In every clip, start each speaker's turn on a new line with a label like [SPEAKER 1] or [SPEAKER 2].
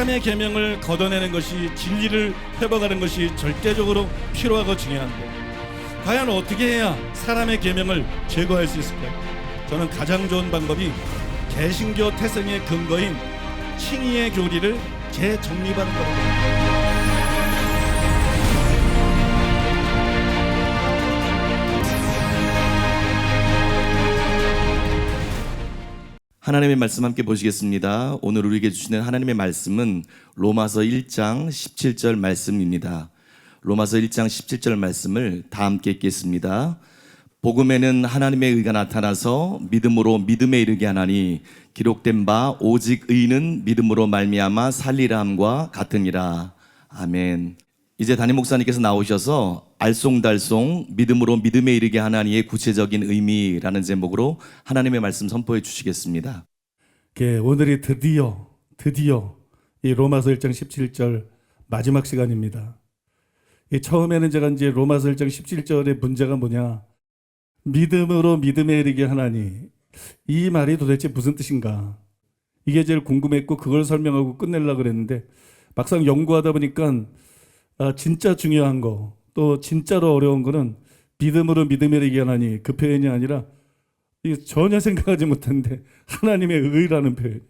[SPEAKER 1] 사람의 계명을 걷어내는 것이 진리를 회복하는 것이 절대적으로 필요하고 중요한데 과연 어떻게 해야 사람의 계명을 제거할 수 있을까요? 저는 가장 좋은 방법이 개신교 태생의 근거인 칭의의 교리를 재정립하는 겁니다.
[SPEAKER 2] 하나님의 말씀 함께 보시겠습니다. 오늘 우리에게 주시는 하나님의 말씀은 로마서 1장 17절 말씀입니다. 로마서 1장 17절 말씀을 다 함께 읽겠습니다. 복음에는 하나님의 의가 나타나서 믿음으로 믿음에 이르게 하나니 기록된 바 오직 의는 믿음으로 말미암아 살리라 함과 같으니라. 아멘. 이제 담임 목사님께서 나오셔서 알쏭달쏭 믿음으로 믿음에 이르게 하나니의 구체적인 의미라는 제목으로 하나님의 말씀 선포해 주시겠습니다.
[SPEAKER 3] 오늘이 드디어 이 로마서 1장 17절 마지막 시간입니다. 처음에는 제가 이제 로마서 1장 17절의 문제가 뭐냐, 믿음으로 믿음에 이르게 하나니, 이 말이 도대체 무슨 뜻인가, 이게 제일 궁금했고 그걸 설명하고 끝내려고 그랬는데 막상 연구하다 보니까 진짜 중요한 거, 또 진짜로 어려운 거는 믿음으로 믿음에 이르게 하나니, 그 표현이 아니라 전혀 생각하지 못했는데 하나님의 의라는 표현,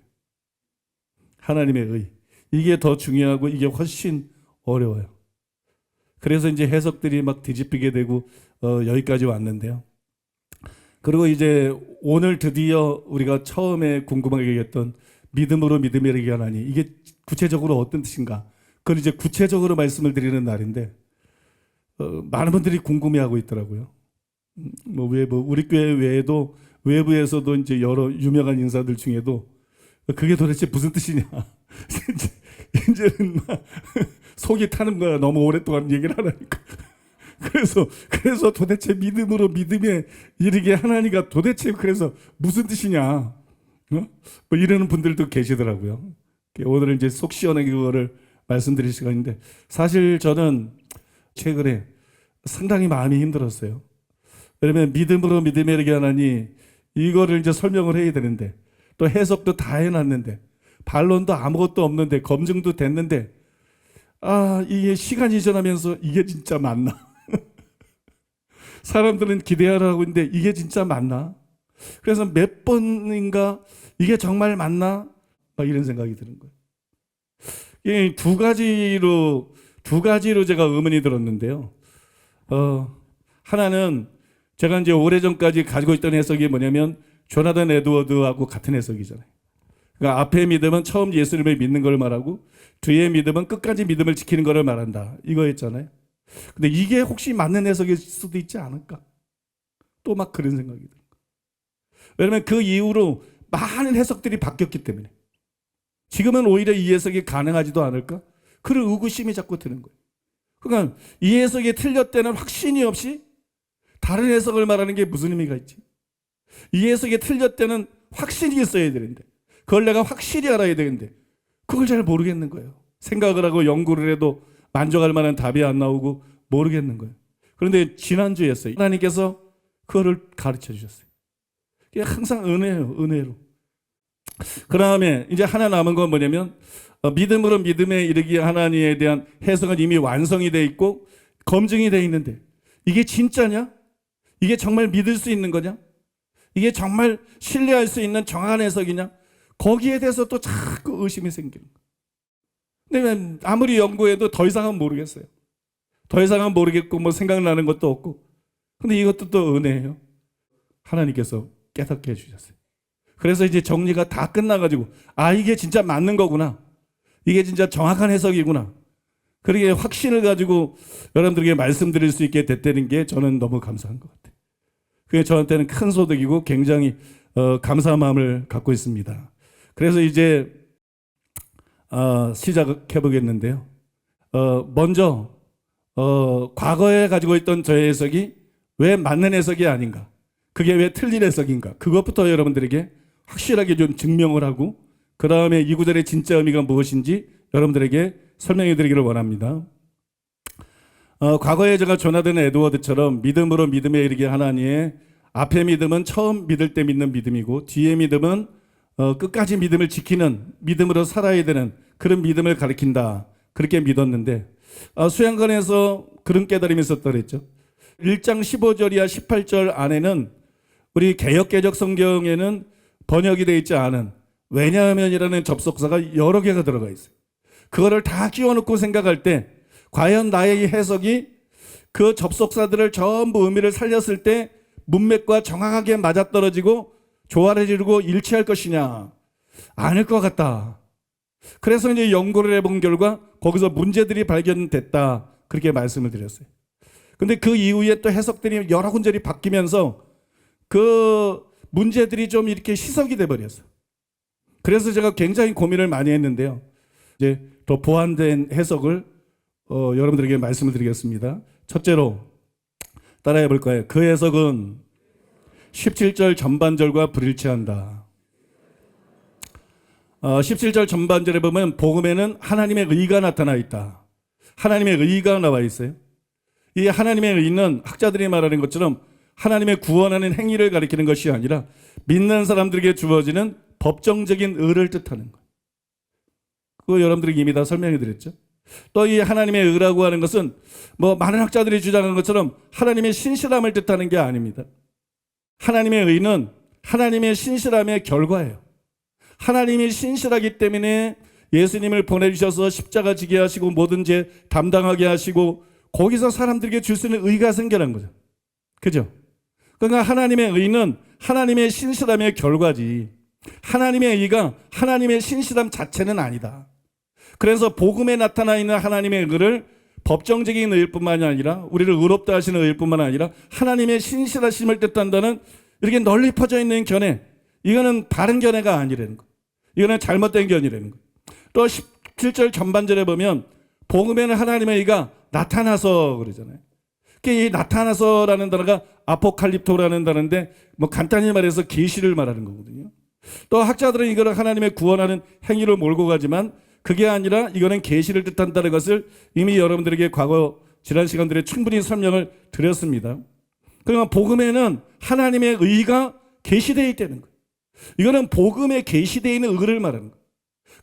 [SPEAKER 3] 하나님의 의, 이게 더 중요하고 이게 훨씬 어려워요. 그래서 이제 해석들이 막 뒤집히게 되고 여기까지 왔는데요. 그리고 이제 오늘 드디어 우리가 처음에 궁금하게 얘기했던 믿음으로 믿음에 이르게 하나니, 이게 구체적으로 어떤 뜻인가, 그걸 이제 구체적으로 말씀을 드리는 날인데 많은 분들이 궁금해하고 있더라고요. 우리 교회 외에도 외부에서도 이제 여러 유명한 인사들 중에도 그게 도대체 무슨 뜻이냐 이제는 막 속이 타는 거야. 너무 오랫동안 얘기를 하라니까. 그래서 도대체 믿음으로 믿음에 이르게 하나니가 도대체 그래서 무슨 뜻이냐, 이러는 분들도 계시더라고요. 오늘은 이제 속 시원하게 그거를 말씀드릴 시간인데, 사실 저는 최근에 상당히 마음이 힘들었어요. 왜냐면 믿음으로 믿음에 이르게 하나니, 이거를 이제 설명을 해야 되는데, 또 해석도 다 해놨는데, 반론도 아무것도 없는데, 검증도 됐는데, 이게 시간이 지나면서 이게 진짜 맞나? 사람들은 기대하라고 있는데 이게 진짜 맞나? 그래서 몇 번인가 이게 정말 맞나? 막 이런 생각이 드는 거예요. 이 두 가지로 제가 의문이 들었는데요. 하나는 제가 이제 오래전까지 가지고 있던 해석이 뭐냐면 조나단 에드워드하고 같은 해석이잖아요. 그러니까 앞에 믿음은 처음 예수님을 믿는 걸 말하고 뒤에 믿음은 끝까지 믿음을 지키는 걸 말한다, 이거였잖아요. 근데 이게 혹시 맞는 해석일 수도 있지 않을까? 또 막 그런 생각이 들어요. 왜냐하면 그 이후로 많은 해석들이 바뀌었기 때문에 지금은 오히려 이 해석이 가능하지도 않을까? 그런 의구심이 자꾸 드는 거예요. 그러니까 이 해석이 틀렸다는 확신이 없이 다른 해석을 말하는 게 무슨 의미가 있지? 이 해석이 틀렸다는 확신이 있어야 되는데, 그걸 내가 확실히 알아야 되는데 그걸 잘 모르겠는 거예요. 생각을 하고 연구를 해도 만족할 만한 답이 안 나오고 모르겠는 거예요. 그런데 지난주였어요. 하나님께서 그거를 가르쳐 주셨어요. 그게 항상 은혜예요, 은혜로. 그 다음에 이제 하나 남은 건 뭐냐면, 믿음으로 믿음에 이르기 하나님에 대한 해석은 이미 완성이 돼 있고 검증이 돼 있는데, 이게 진짜냐? 이게 정말 믿을 수 있는 거냐? 이게 정말 신뢰할 수 있는 정확한 해석이냐? 거기에 대해서 또 자꾸 의심이 생기는 거예요. 근데 아무리 연구해도 더 이상은 모르겠어요. 더 이상은 모르겠고 뭐 생각나는 것도 없고. 근데 이것도 또 은혜예요. 하나님께서 깨닫게 해주셨어요. 그래서 이제 정리가 다 끝나가지고 이게 진짜 맞는 거구나, 이게 진짜 정확한 해석이구나, 그러게 확신을 가지고 여러분들에게 말씀드릴 수 있게 됐다는 게 저는 너무 감사한 것 같아요. 그게 저한테는 큰 소득이고 굉장히 감사한 마음을 갖고 있습니다. 그래서 이제 시작해 보겠는데요. 먼저 과거에 가지고 있던 저의 해석이 왜 맞는 해석이 아닌가, 그게 왜 틀린 해석인가, 그것부터 여러분들에게 확실하게 좀 증명을 하고, 그 다음에 이 구절의 진짜 의미가 무엇인지 여러분들에게 설명해 드리기를 원합니다. 과거에 제가 조나단 에드워드처럼 믿음으로 믿음에 이르게 하나니의 앞에 믿음은 처음 믿을 때 믿는 믿음이고, 뒤에 믿음은 끝까지 믿음을 지키는, 믿음으로 살아야 되는 그런 믿음을 가리킨다. 그렇게 믿었는데 수양관에서 그런 깨달음이 있었다 그랬죠. 1장 15절이야 18절 안에는 우리 개역개적 성경에는 번역이 되어 있지 않은 왜냐하면이라는 접속사가 여러 개가 들어가 있어요. 그거를 다 끼워놓고 생각할 때 과연 나의 해석이 그 접속사들을 전부 의미를 살렸을 때 문맥과 정확하게 맞아떨어지고 조화를 이루고 일치할 것이냐? 아닐 것 같다. 그래서 이제 연구를 해본 결과 거기서 문제들이 발견됐다. 그렇게 말씀을 드렸어요. 근데 그 이후에 또 해석들이 여러 군절이 바뀌면서 그 문제들이 좀 이렇게 희석이 돼 버렸어요. 그래서 제가 굉장히 고민을 많이 했는데요. 이제 더 보완된 해석을 여러분들에게 말씀을 드리겠습니다. 첫째로 따라해 볼 거예요. 그 해석은 17절 전반절과 불일치한다. 17절 전반절에 보면 복음에는 하나님의 의가 나타나 있다. 하나님의 의가 나와 있어요. 이 하나님의 의는 학자들이 말하는 것처럼 하나님의 구원하는 행위를 가리키는 것이 아니라 믿는 사람들에게 주어지는 법정적인 의를 뜻하는 거예요. 그거 여러분들에게 이미 다 설명해 드렸죠. 또 이 하나님의 의라고 하는 것은 뭐 많은 학자들이 주장하는 것처럼 하나님의 신실함을 뜻하는 게 아닙니다. 하나님의 의는 하나님의 신실함의 결과예요. 하나님이 신실하기 때문에 예수님을 보내주셔서 십자가 지게 하시고 모든 죄 담당하게 하시고 거기서 사람들에게 줄 수 있는 의가 생겨난 거죠. 그죠? 그러니까 하나님의 의는 하나님의 신실함의 결과지 하나님의 의가 하나님의 신실함 자체는 아니다. 그래서 복음에 나타나 있는 하나님의 의를 법정적인 의일 뿐만이 아니라 우리를 의롭다 하시는 의일 뿐만 아니라 하나님의 신실하심을 뜻한다는 이렇게 널리 퍼져 있는 견해, 이거는 바른 견해가 아니라는 거. 이거는 잘못된 견이라는 거. 또 17절 전반절에 보면 복음에는 하나님의 의가 나타나서 그러잖아요. 이 나타나서라는 단어가 아포칼립토라는 단어인데 뭐 간단히 말해서 계시를 말하는 거거든요. 또 학자들은 이거를 하나님의 구원하는 행위로 몰고 가지만 그게 아니라 이거는 계시를 뜻한다는 것을 이미 여러분들에게 과거 지난 시간들에 충분히 설명을 드렸습니다. 그러면 복음에는 하나님의 의가 계시되어 있다는 거예요. 이거는 복음에 계시되어 있는 의를 말하는 거예요.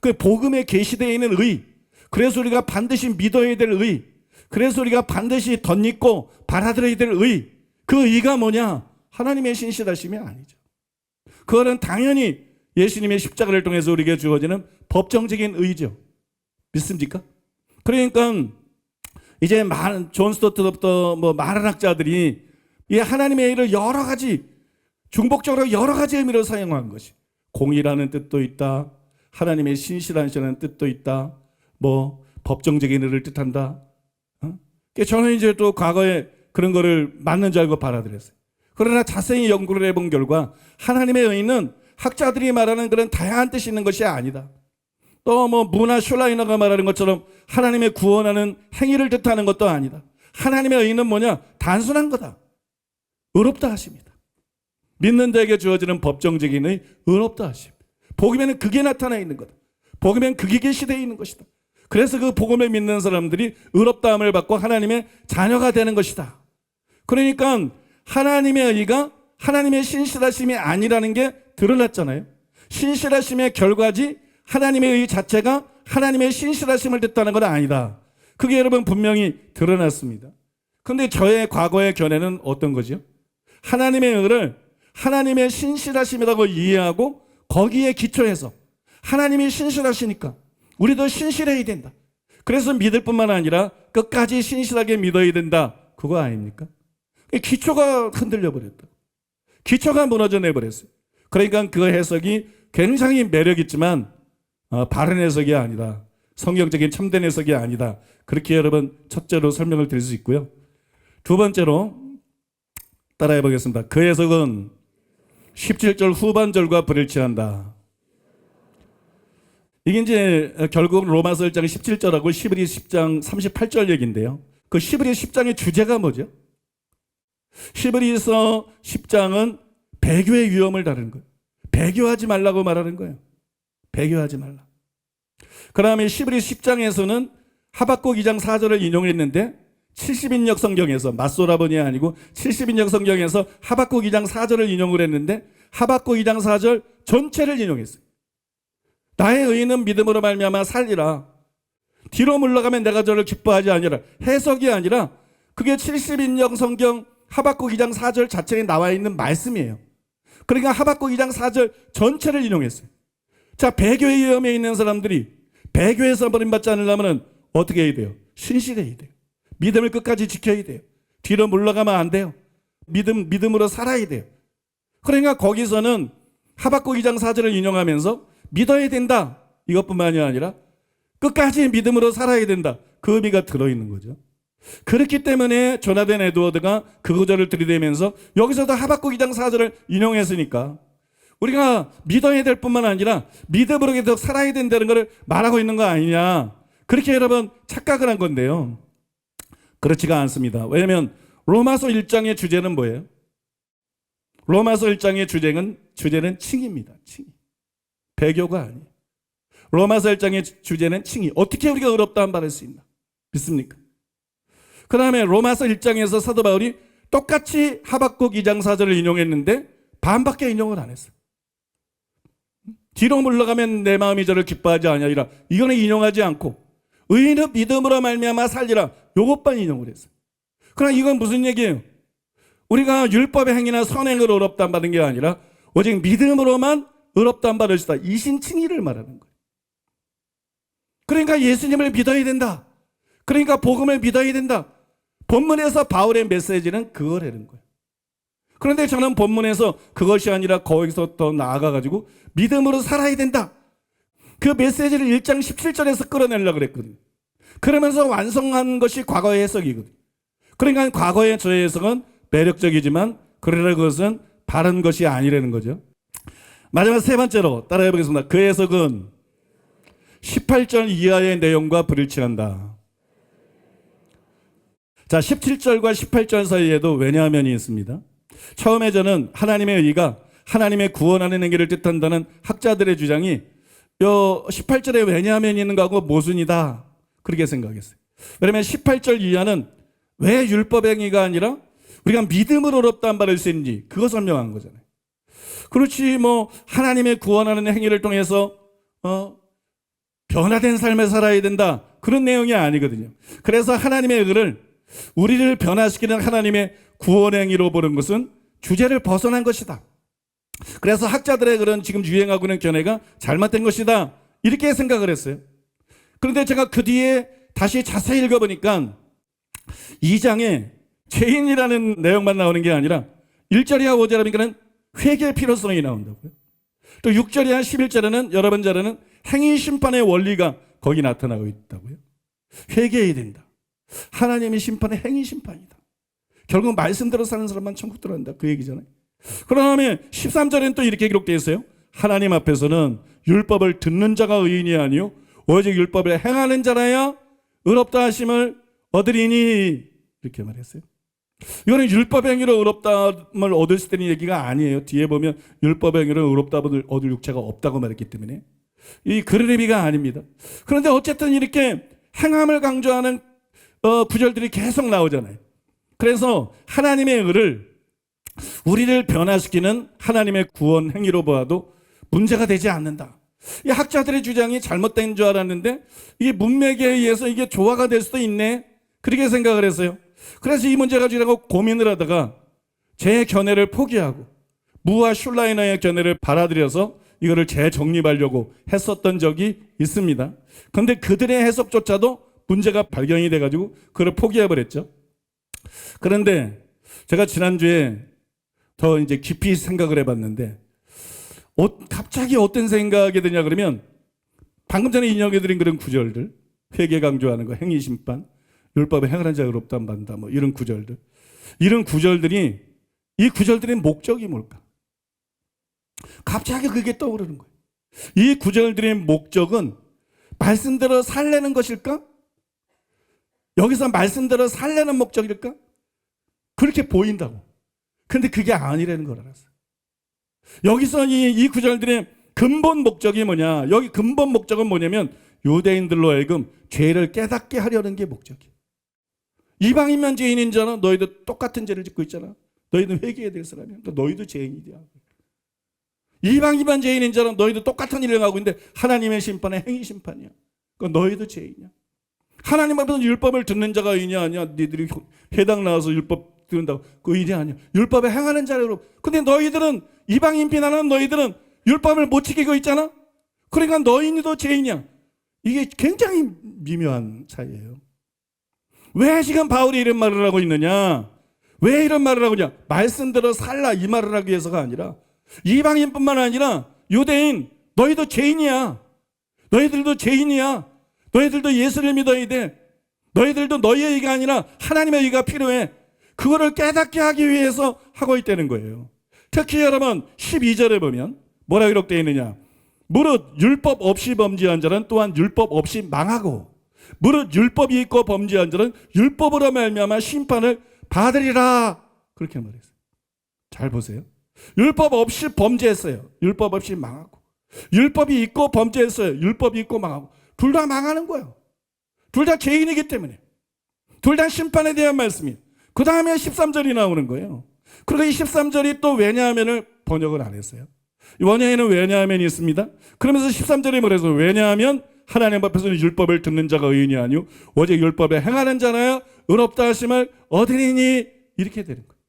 [SPEAKER 3] 그 복음에 계시되어 있는 의, 그래서 우리가 반드시 믿어야 될 의, 그래서 우리가 반드시 덧입고 받아들여야 될 의, 그 의가 뭐냐? 하나님의 신실하심이 아니죠. 그거는 당연히 예수님의 십자가를 통해서 우리에게 주어지는 법정적인 의죠. 믿습니까? 그러니까 이제 존 스토트부터 뭐 많은 학자들이 이 하나님의 의를 여러 가지 중복적으로 여러 가지 의미로 사용한 것이 공의라는 뜻도 있다. 하나님의 신실하시는 뜻도 있다. 뭐 법정적인 의를 뜻한다. 저는 이제 또 과거에 그런 거를 맞는 줄 알고 받아들였어요. 그러나 자세히 연구를 해본 결과 하나님의 의는 학자들이 말하는 그런 다양한 뜻이 있는 것이 아니다. 또 뭐 무나 슐라이너가 말하는 것처럼 하나님의 구원하는 행위를 뜻하는 것도 아니다. 하나님의 의는 뭐냐? 단순한 거다. 의롭다 하십니다. 믿는 자에게 주어지는 법정적인 의, 의롭다 하심. 복음에는 그게 나타나 있는 거다. 복음에는 그게 계시되어 있는 것이다. 그래서 그 복음을 믿는 사람들이 의롭다함을 받고 하나님의 자녀가 되는 것이다. 그러니까 하나님의 의가 하나님의 신실하심이 아니라는 게 드러났잖아요. 신실하심의 결과지 하나님의 의 자체가 하나님의 신실하심을 뜻하는 건 아니다. 그게 여러분 분명히 드러났습니다. 그런데 저의 과거의 견해는 어떤 거죠? 하나님의 의를 하나님의 신실하심이라고 이해하고 거기에 기초해서 하나님이 신실하시니까 우리도 신실해야 된다. 그래서 믿을 뿐만 아니라 끝까지 신실하게 믿어야 된다. 그거 아닙니까? 기초가 흔들려 버렸다. 기초가 무너져 내버렸어요. 그러니까 그 해석이 굉장히 매력 있지만 바른 해석이 아니다. 성경적인 참된 해석이 아니다. 그렇게 여러분 첫째로 설명을 드릴 수 있고요. 두 번째로 따라해 보겠습니다. 그 해석은 17절 후반절과 불일치한다. 이게 이제 결국 로마서 1장 17절하고 히브리 10장 38절 얘기인데요. 그 히브리 10장의 주제가 뭐죠? 히브리서 10장은 배교의 위험을 다루는 거예요. 배교하지 말라고 말하는 거예요. 배교하지 말라. 그 다음에 히브리 10장에서는 하박국 2장 4절을 인용했는데 70인역 성경에서 맞소라본이 아니고 70인역 성경에서 하박국 2장 4절을 인용을 했는데 하박국 2장 4절 전체를 인용했어요. 나의 의인은 믿음으로 말미암아 살리라. 뒤로 물러가면 내가 저를 기뻐하지 아니라, 해석이 아니라 그게 70인역 성경 하박국 2장 4절 자체에 나와 있는 말씀이에요. 그러니까 하박국 2장 4절 전체를 인용했어요. 자, 배교의 위험에 있는 사람들이 배교에서 버림받지 않으려면 어떻게 해야 돼요? 신실해야 돼요. 믿음을 끝까지 지켜야 돼요. 뒤로 물러가면 안 돼요. 믿음으로 살아야 돼요. 그러니까 거기서는 하박국 2장 4절을 인용하면서 믿어야 된다, 이것뿐만이 아니라 끝까지 믿음으로 살아야 된다, 그 의미가 들어있는 거죠. 그렇기 때문에 조나단 에드워드가 그 구절을 들이대면서 여기서도 하박국 2장 4절을 인용했으니까 우리가 믿어야 될 뿐만 아니라 믿음으로 계속 살아야 된다는 것을 말하고 있는 거 아니냐, 그렇게 여러분 착각을 한 건데요. 그렇지가 않습니다. 왜냐하면 로마서 1장의 주제는 뭐예요? 로마서 1장의 주제는 칭의입니다. 칭의. 배교가 아니에요. 로마서 1장의 주제는 칭의. 어떻게 우리가 의롭다함 받을 수 있나? 믿습니까? 그 다음에 로마서 1장에서 사도 바울이 똑같이 하박국 2장 4절을 인용했는데 반밖에 인용을 안 했어요. 뒤로 물러가면 내 마음이 저를 기뻐하지 아니하리라, 이거는 인용하지 않고 의인은 믿음으로 말미암아 살리라, 요것만 인용을 했어요. 그러나 이건 무슨 얘기예요? 우리가 율법의 행위나 선행으로 의롭다함 받은 게 아니라 오직 믿음으로만 의롭다함 받을 수 있다, 이신칭의를 말하는 거예요. 그러니까 예수님을 믿어야 된다, 그러니까 복음을 믿어야 된다. 본문에서 바울의 메시지는 그거라는 거예요. 그런데 저는 본문에서 그것이 아니라 거기서 더 나아가가지고 믿음으로 살아야 된다, 그 메시지를 1장 17절에서 끌어내려고 그랬거든요. 그러면서 완성한 것이 과거의 해석이거든요. 그러니까 과거의 저의 해석은 매력적이지만 그러나 그것은 바른 것이 아니라는 거죠. 마지막 세 번째로 따라해 보겠습니다. 그 해석은 18절 이하의 내용과 불일치한다. 자, 17절과 18절 사이에도 왜냐하면이 있습니다. 처음에 저는 하나님의 의가 하나님의 구원하는 행위를 뜻한다는 학자들의 주장이 18절에 왜냐하면이 있는 거하고 모순이다, 그렇게 생각했어요. 왜냐하면 18절 이하는 왜 율법 행위가 아니라 우리가 믿음으로 의롭다함 받을 수 있는지 그거 설명한 거잖아요. 그렇지, 뭐 하나님의 구원하는 행위를 통해서 변화된 삶을 살아야 된다, 그런 내용이 아니거든요. 그래서 하나님의 의를 우리를 변화시키는 하나님의 구원 행위로 보는 것은 주제를 벗어난 것이다. 그래서 학자들의 그런 지금 유행하고 있는 견해가 잘못된 것이다, 이렇게 생각을 했어요. 그런데 제가 그 뒤에 다시 자세히 읽어보니까 2장에 죄인이라는 내용만 나오는 게 아니라 1절이야 5절 하니까는 회개의 필요성이 나온다고요. 또 6절이야 11절에는 여러분 자료는 행위 심판의 원리가 거기 나타나고 있다고요. 회개해야 된다. 하나님의 심판은 행위 심판이다. 결국 말씀대로 사는 사람만 천국 들어간다, 그 얘기잖아요. 그 다음에 13절에는 또 이렇게 기록되어 있어요. 하나님 앞에서는 율법을 듣는 자가 의인이 아니요 오직 율법을 행하는 자라야 의롭다 하심을 얻으리니, 이렇게 말했어요. 이거는 율법 행위로 의롭다함을 얻을 수 있다는 얘기가 아니에요. 뒤에 보면 율법 행위로 의롭다함을 얻을 육체가 없다고 말했기 때문에 이 그런 의미가 아닙니다. 그런데 어쨌든 이렇게 행함을 강조하는 구절들이 계속 나오잖아요. 그래서 하나님의 의를 우리를 변화시키는 하나님의 구원 행위로 보아도 문제가 되지 않는다. 이 학자들의 주장이 잘못된 줄 알았는데 이게 문맥에 의해서 이게 조화가 될 수도 있네, 그렇게 생각을 했어요. 그래서 이 문제 가지고 고민을 하다가 제 견해를 포기하고 무와 슐라이너의 견해를 받아들여서 이거를 재정립하려고 했었던 적이 있습니다. 그런데 그들의 해석조차도 문제가 발견이 돼가지고 그걸 포기해버렸죠. 그런데 제가 지난주에 더 이제 깊이 생각을 해봤는데 갑자기 어떤 생각이 드냐 그러면 방금 전에 인용해드린 그런 구절들, 회개 강조하는 거, 행위심판, 율법에 행하는 자가 의롭다함 받는다, 뭐 이런 구절들, 이런 구절들이, 이 구절들의 목적이 뭘까? 갑자기 그게 떠오르는 거예요. 이 구절들의 목적은 말씀대로 살려는 것일까? 여기서 말씀대로 살려는 목적일까? 그렇게 보인다고. 근데 그게 아니라는 걸 알았어요. 여기서 이 구절들의 근본 목적이 뭐냐? 여기 근본 목적은 뭐냐면 유대인들로 하여금 죄를 깨닫게 하려는 게 목적이에요. 이방인만 죄인인 줄 알아? 너희도 똑같은 죄를 짓고 있잖아. 너희는 회개해야 될 사람이야. 너희도 죄인이야. 이방인만 죄인인 자는 너희도 똑같은 일을 하고 있는데 하나님의 심판은 행위 심판이야. 그건 너희도 죄인이야. 하나님 앞에서 율법을 듣는 자가 의인이 아니야. 너희들이 회당 나와서 율법 듣는다고 그 의인이 아니야. 율법에 행하는 자로. 근데 너희들은 이방인 비난하는 너희들은 율법을 못 지키고 있잖아. 그러니까 너희도 죄인이야. 이게 굉장히 미묘한 차이예요. 왜 지금 바울이 이런 말을 하고 있느냐? 왜 이런 말을 하고 있냐? 말씀대로 살라 이 말을 하기 위해서가 아니라 이방인뿐만 아니라 유대인 너희도 죄인이야. 너희들도 죄인이야. 너희들도 예수를 믿어야 돼. 너희들도 너희의 의가 아니라 하나님의 의가 필요해. 그거를 깨닫게 하기 위해서 하고 있다는 거예요. 특히 여러분 12절에 보면 뭐라 기록되어 있느냐? 무릇 율법 없이 범죄한 자는 또한 율법 없이 망하고 무릇 율법이 있고 범죄한 자는 율법으로 말미암아 심판을 받으리라. 그렇게 말했어요. 잘 보세요. 율법 없이 범죄했어요. 율법 없이 망하고 율법이 있고 범죄했어요. 율법이 있고 망하고 둘 다 망하는 거예요. 둘 다 죄인이기 때문에 둘 다 심판에 대한 말씀이에요. 그 다음에 13절이 나오는 거예요. 그리고 이 13절이 또 왜냐하면을 번역을 안 했어요. 원어에는 왜냐하면이 있습니다. 그러면서 13절에 뭐래서 왜냐하면 하나님 앞에서는 율법을 듣는 자가 의인이 아니오 오직 율법에 행하는 자나야 의롭다 하심을 얻으리니 이렇게 되는 거예요.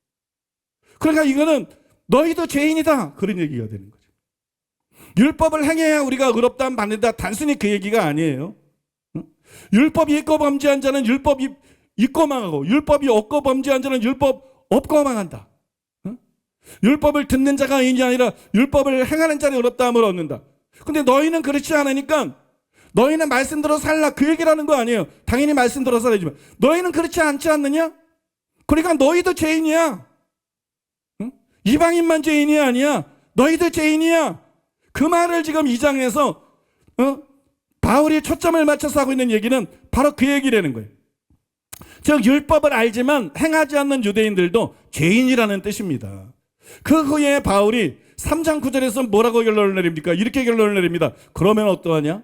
[SPEAKER 3] 그러니까 이거는 너희도 죄인이다 그런 얘기가 되는 거죠. 율법을 행해야 우리가 의롭다함 받는다 단순히 그 얘기가 아니에요. 율법이 있고 범죄한 자는 율법이 있고 망하고 율법이 없고 범죄한 자는 율법 없고 망한다. 율법을 듣는 자가 의인이 아니라 율법을 행하는 자는 의롭다함을 얻는다. 근데 너희는 그렇지 않으니까 너희는 말씀대로 살라 그 얘기라는 거 아니에요. 당연히 말씀대로 살아야지만 너희는 그렇지 않지 않느냐? 그러니까 너희도 죄인이야. 응? 이방인만 죄인이 아니야. 너희도 죄인이야. 그 말을 지금 2장에서 바울이 초점을 맞춰서 하고 있는 얘기는 바로 그 얘기라는 거예요. 즉 율법을 알지만 행하지 않는 유대인들도 죄인이라는 뜻입니다. 그 후에 바울이 3장 9절에서 뭐라고 결론을 내립니까? 이렇게 결론을 내립니다. 그러면 어떠하냐?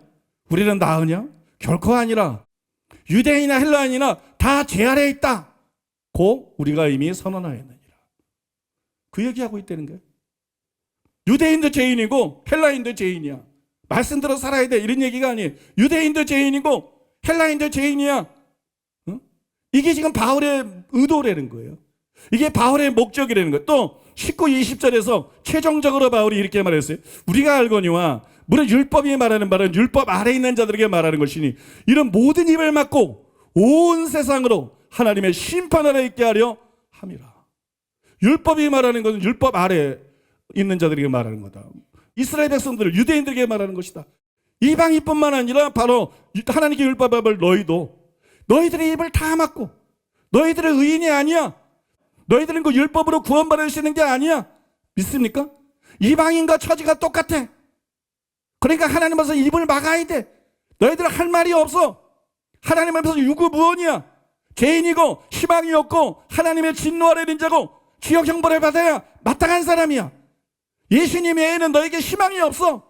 [SPEAKER 3] 우리는 나으냐? 결코 아니라 유대인이나 헬라인이나 다 죄 아래에 있다. 고 우리가 이미 선언하였느니라. 그 얘기하고 있다는 거예요. 유대인도 죄인이고 헬라인도 죄인이야. 말씀대로 살아야 돼. 이런 얘기가 아니에요. 유대인도 죄인이고 헬라인도 죄인이야. 이게 지금 바울의 의도라는 거예요. 이게 바울의 목적이라는 거예요. 또 19, 20절에서 최종적으로 바울이 이렇게 말했어요. 우리가 알거니와 무릇 율법이 말하는 바는 율법 아래 있는 자들에게 말하는 것이니 이런 모든 입을 막고 온 세상으로 하나님의 심판 아래 있게 하려 함이라. 율법이 말하는 것은 율법 아래 있는 자들에게 말하는 거다. 이스라엘 백성들 유대인들에게 말하는 것이다. 이방인뿐만 아니라 바로 하나님의 율법을 너희들의 입을 다 막고 너희들의 의인이 아니야. 너희들은 그 율법으로 구원받을 수 있는 게 아니야. 믿습니까? 이방인과 처지가 똑같아. 그러니까 하나님 앞에서 입을 막아야 돼. 너희들 할 말이 없어. 하나님 앞에서 유구무원이야. 죄인이고 희망이 없고 하나님의 진노 아래 있는 자고 지옥 형벌을 받아야 마땅한 사람이야. 예수님 외에는 너에게 희망이 없어.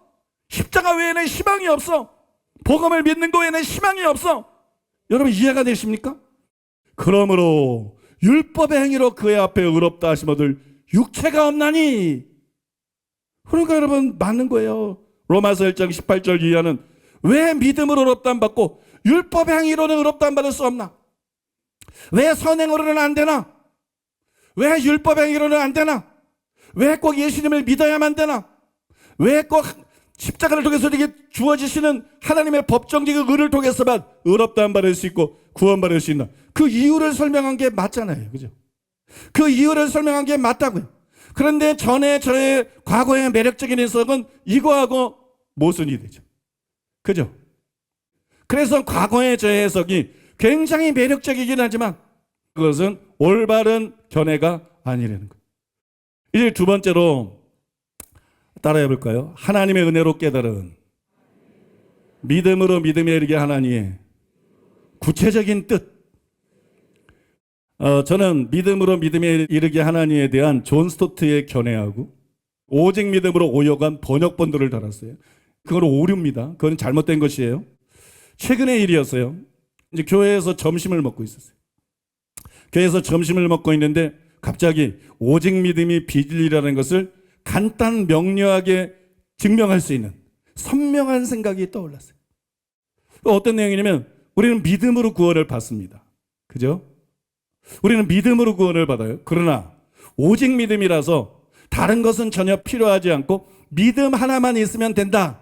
[SPEAKER 3] 십자가 외에는 희망이 없어. 복음을 믿는 거 외에는 희망이 없어. 여러분 이해가 되십니까? 그러므로 율법의 행위로 그의 앞에 의롭다 하심 얻을 육체가 없나니. 그러니까 여러분 맞는 거예요. 로마서 1장 18절 이하는 왜 믿음으로 의롭다함 받고 율법의 행위로는 의롭다함 받을 수 없나? 왜 선행으로는 안 되나? 왜 율법의 행위로는 안 되나? 왜 꼭 예수님을 믿어야만 되나? 왜 꼭 십자가를 통해서 우리에게 주어지시는 하나님의 법정적인 의를 통해서만 의롭다함 받을 수 있고 구원받을 수 있나? 그 이유를 설명한 게 맞잖아요. 그죠? 그 이유를 설명한 게 맞다고요. 그런데 전에 저의 과거의 매력적인 해석은 이거하고 모순이 되죠. 그죠? 그래서 과거의 저의 해석이 굉장히 매력적이긴 하지만 그것은 올바른 견해가 아니라는 거예요. 이제 두 번째로 따라해 볼까요? 하나님의 은혜로 깨달은 믿음으로 믿음에 이르게 하나님의 구체적인 뜻. 저는 믿음으로 믿음에 이르게 하나님에 대한 존 스토트의 견해하고 오직 믿음으로 오역한 번역본들을 달았어요. 그건 오류입니다. 그건 잘못된 것이에요. 최근의 일이었어요. 이제 교회에서 점심을 먹고 있었어요. 교회에서 점심을 먹고 있는데 갑자기 오직 믿음이 비진리라는 것을 간단 명료하게 증명할 수 있는 선명한 생각이 떠올랐어요. 어떤 내용이냐면 우리는 믿음으로 구원을 받습니다. 그죠? 우리는 믿음으로 구원을 받아요. 그러나 오직 믿음이라서 다른 것은 전혀 필요하지 않고 믿음 하나만 있으면 된다.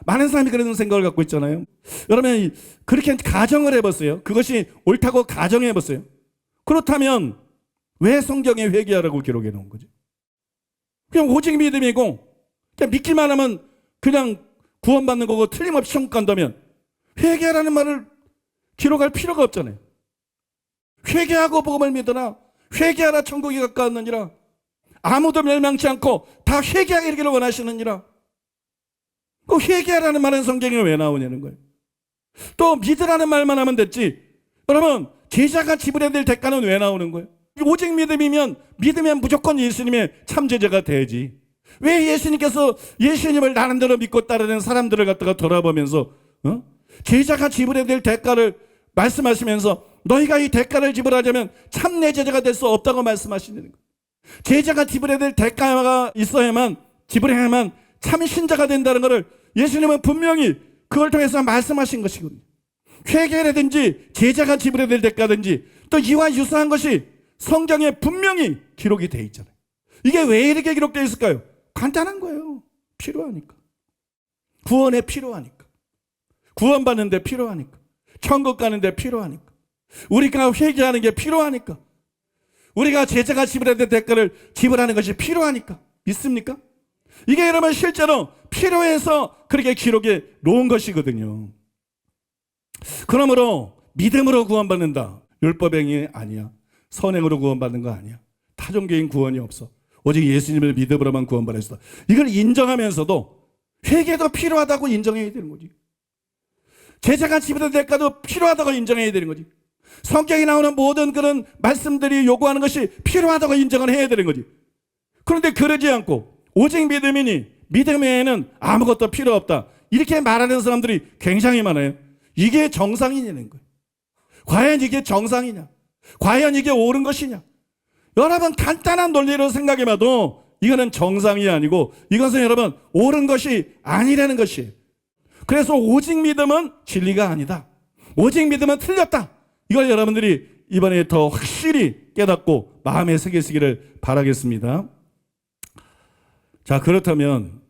[SPEAKER 3] 많은 사람이 그런 생각을 갖고 있잖아요. 여러분 그렇게 가정을 해봤어요. 그것이 옳다고 가정해봤어요. 그렇다면 왜 성경에 회개하라고 기록해 놓은 거죠? 그냥 오직 믿음이고 그냥 믿기만 하면 그냥 구원받는 거고 틀림없이 천국 간다면 회개하라는 말을 기록할 필요가 없잖아요. 회개하고 복음을 믿으라. 회개하라 천국이 가까웠느니라. 아무도 멸망치 않고 다 회개하게 이르기를 원하시느니라. 그 회개하라는 말은 성경에 왜 나오냐는 거예요. 또 믿으라는 말만 하면 됐지. 여러분 제자가 지불해야 될 대가는 왜 나오는 거예요? 오직 믿음이면 믿으면 무조건 예수님의 참제자가 되지. 왜 예수님께서 예수님을 나름대로 믿고 따르는 사람들을 갖다가 돌아보면서 제자가 지불해야 될 대가를 말씀하시면서 너희가 이 대가를 지불하자면 참 내 제자가 될 수 없다고 말씀하시는 거예요. 제자가 지불해야 될 대가가 있어야만 지불해야만 참 신자가 된다는 것을 예수님은 분명히 그걸 통해서 말씀하신 것이거든요. 회개라든지 제자가 지불해야 될 대가든지 또 이와 유사한 것이 성경에 분명히 기록이 돼 있잖아요. 이게 왜 이렇게 기록되어 있을까요? 간단한 거예요. 필요하니까. 구원에 필요하니까. 구원받는 데 필요하니까. 천국 가는 데 필요하니까. 우리가 회개하는 게 필요하니까. 우리가 제자가 지불해야 될 대가를 지불하는 것이 필요하니까. 믿습니까? 이게 여러분 실제로 필요해서 그렇게 기록해 놓은 것이거든요. 그러므로 믿음으로 구원받는다. 율법행위 아니야. 선행으로 구원받는 거 아니야. 타종교인 구원이 없어. 오직 예수님을 믿음으로만 구원받을 수 있다. 이걸 인정하면서도 회개도 필요하다고 인정해야 되는 거지. 제자가 지불해야 될 대가도 필요하다고 인정해야 되는 거지. 성경에 나오는 모든 그런 말씀들이 요구하는 것이 필요하다고 인정을 해야 되는 거지. 그런데 그러지 않고 오직 믿음이니 믿음 외에는 아무것도 필요 없다. 이렇게 말하는 사람들이 굉장히 많아요. 이게 정상이냐는 거예요. 과연 이게 정상이냐? 과연 이게 옳은 것이냐? 여러분 간단한 논리로 생각해봐도 이거는 정상이 아니고 이것은 여러분 옳은 것이 아니라는 것이에요. 그래서 오직 믿음은 진리가 아니다. 오직 믿음은 틀렸다. 이걸 여러분들이 이번에 더 확실히 깨닫고 마음에 새기시기를 바라겠습니다. 자, 그렇다면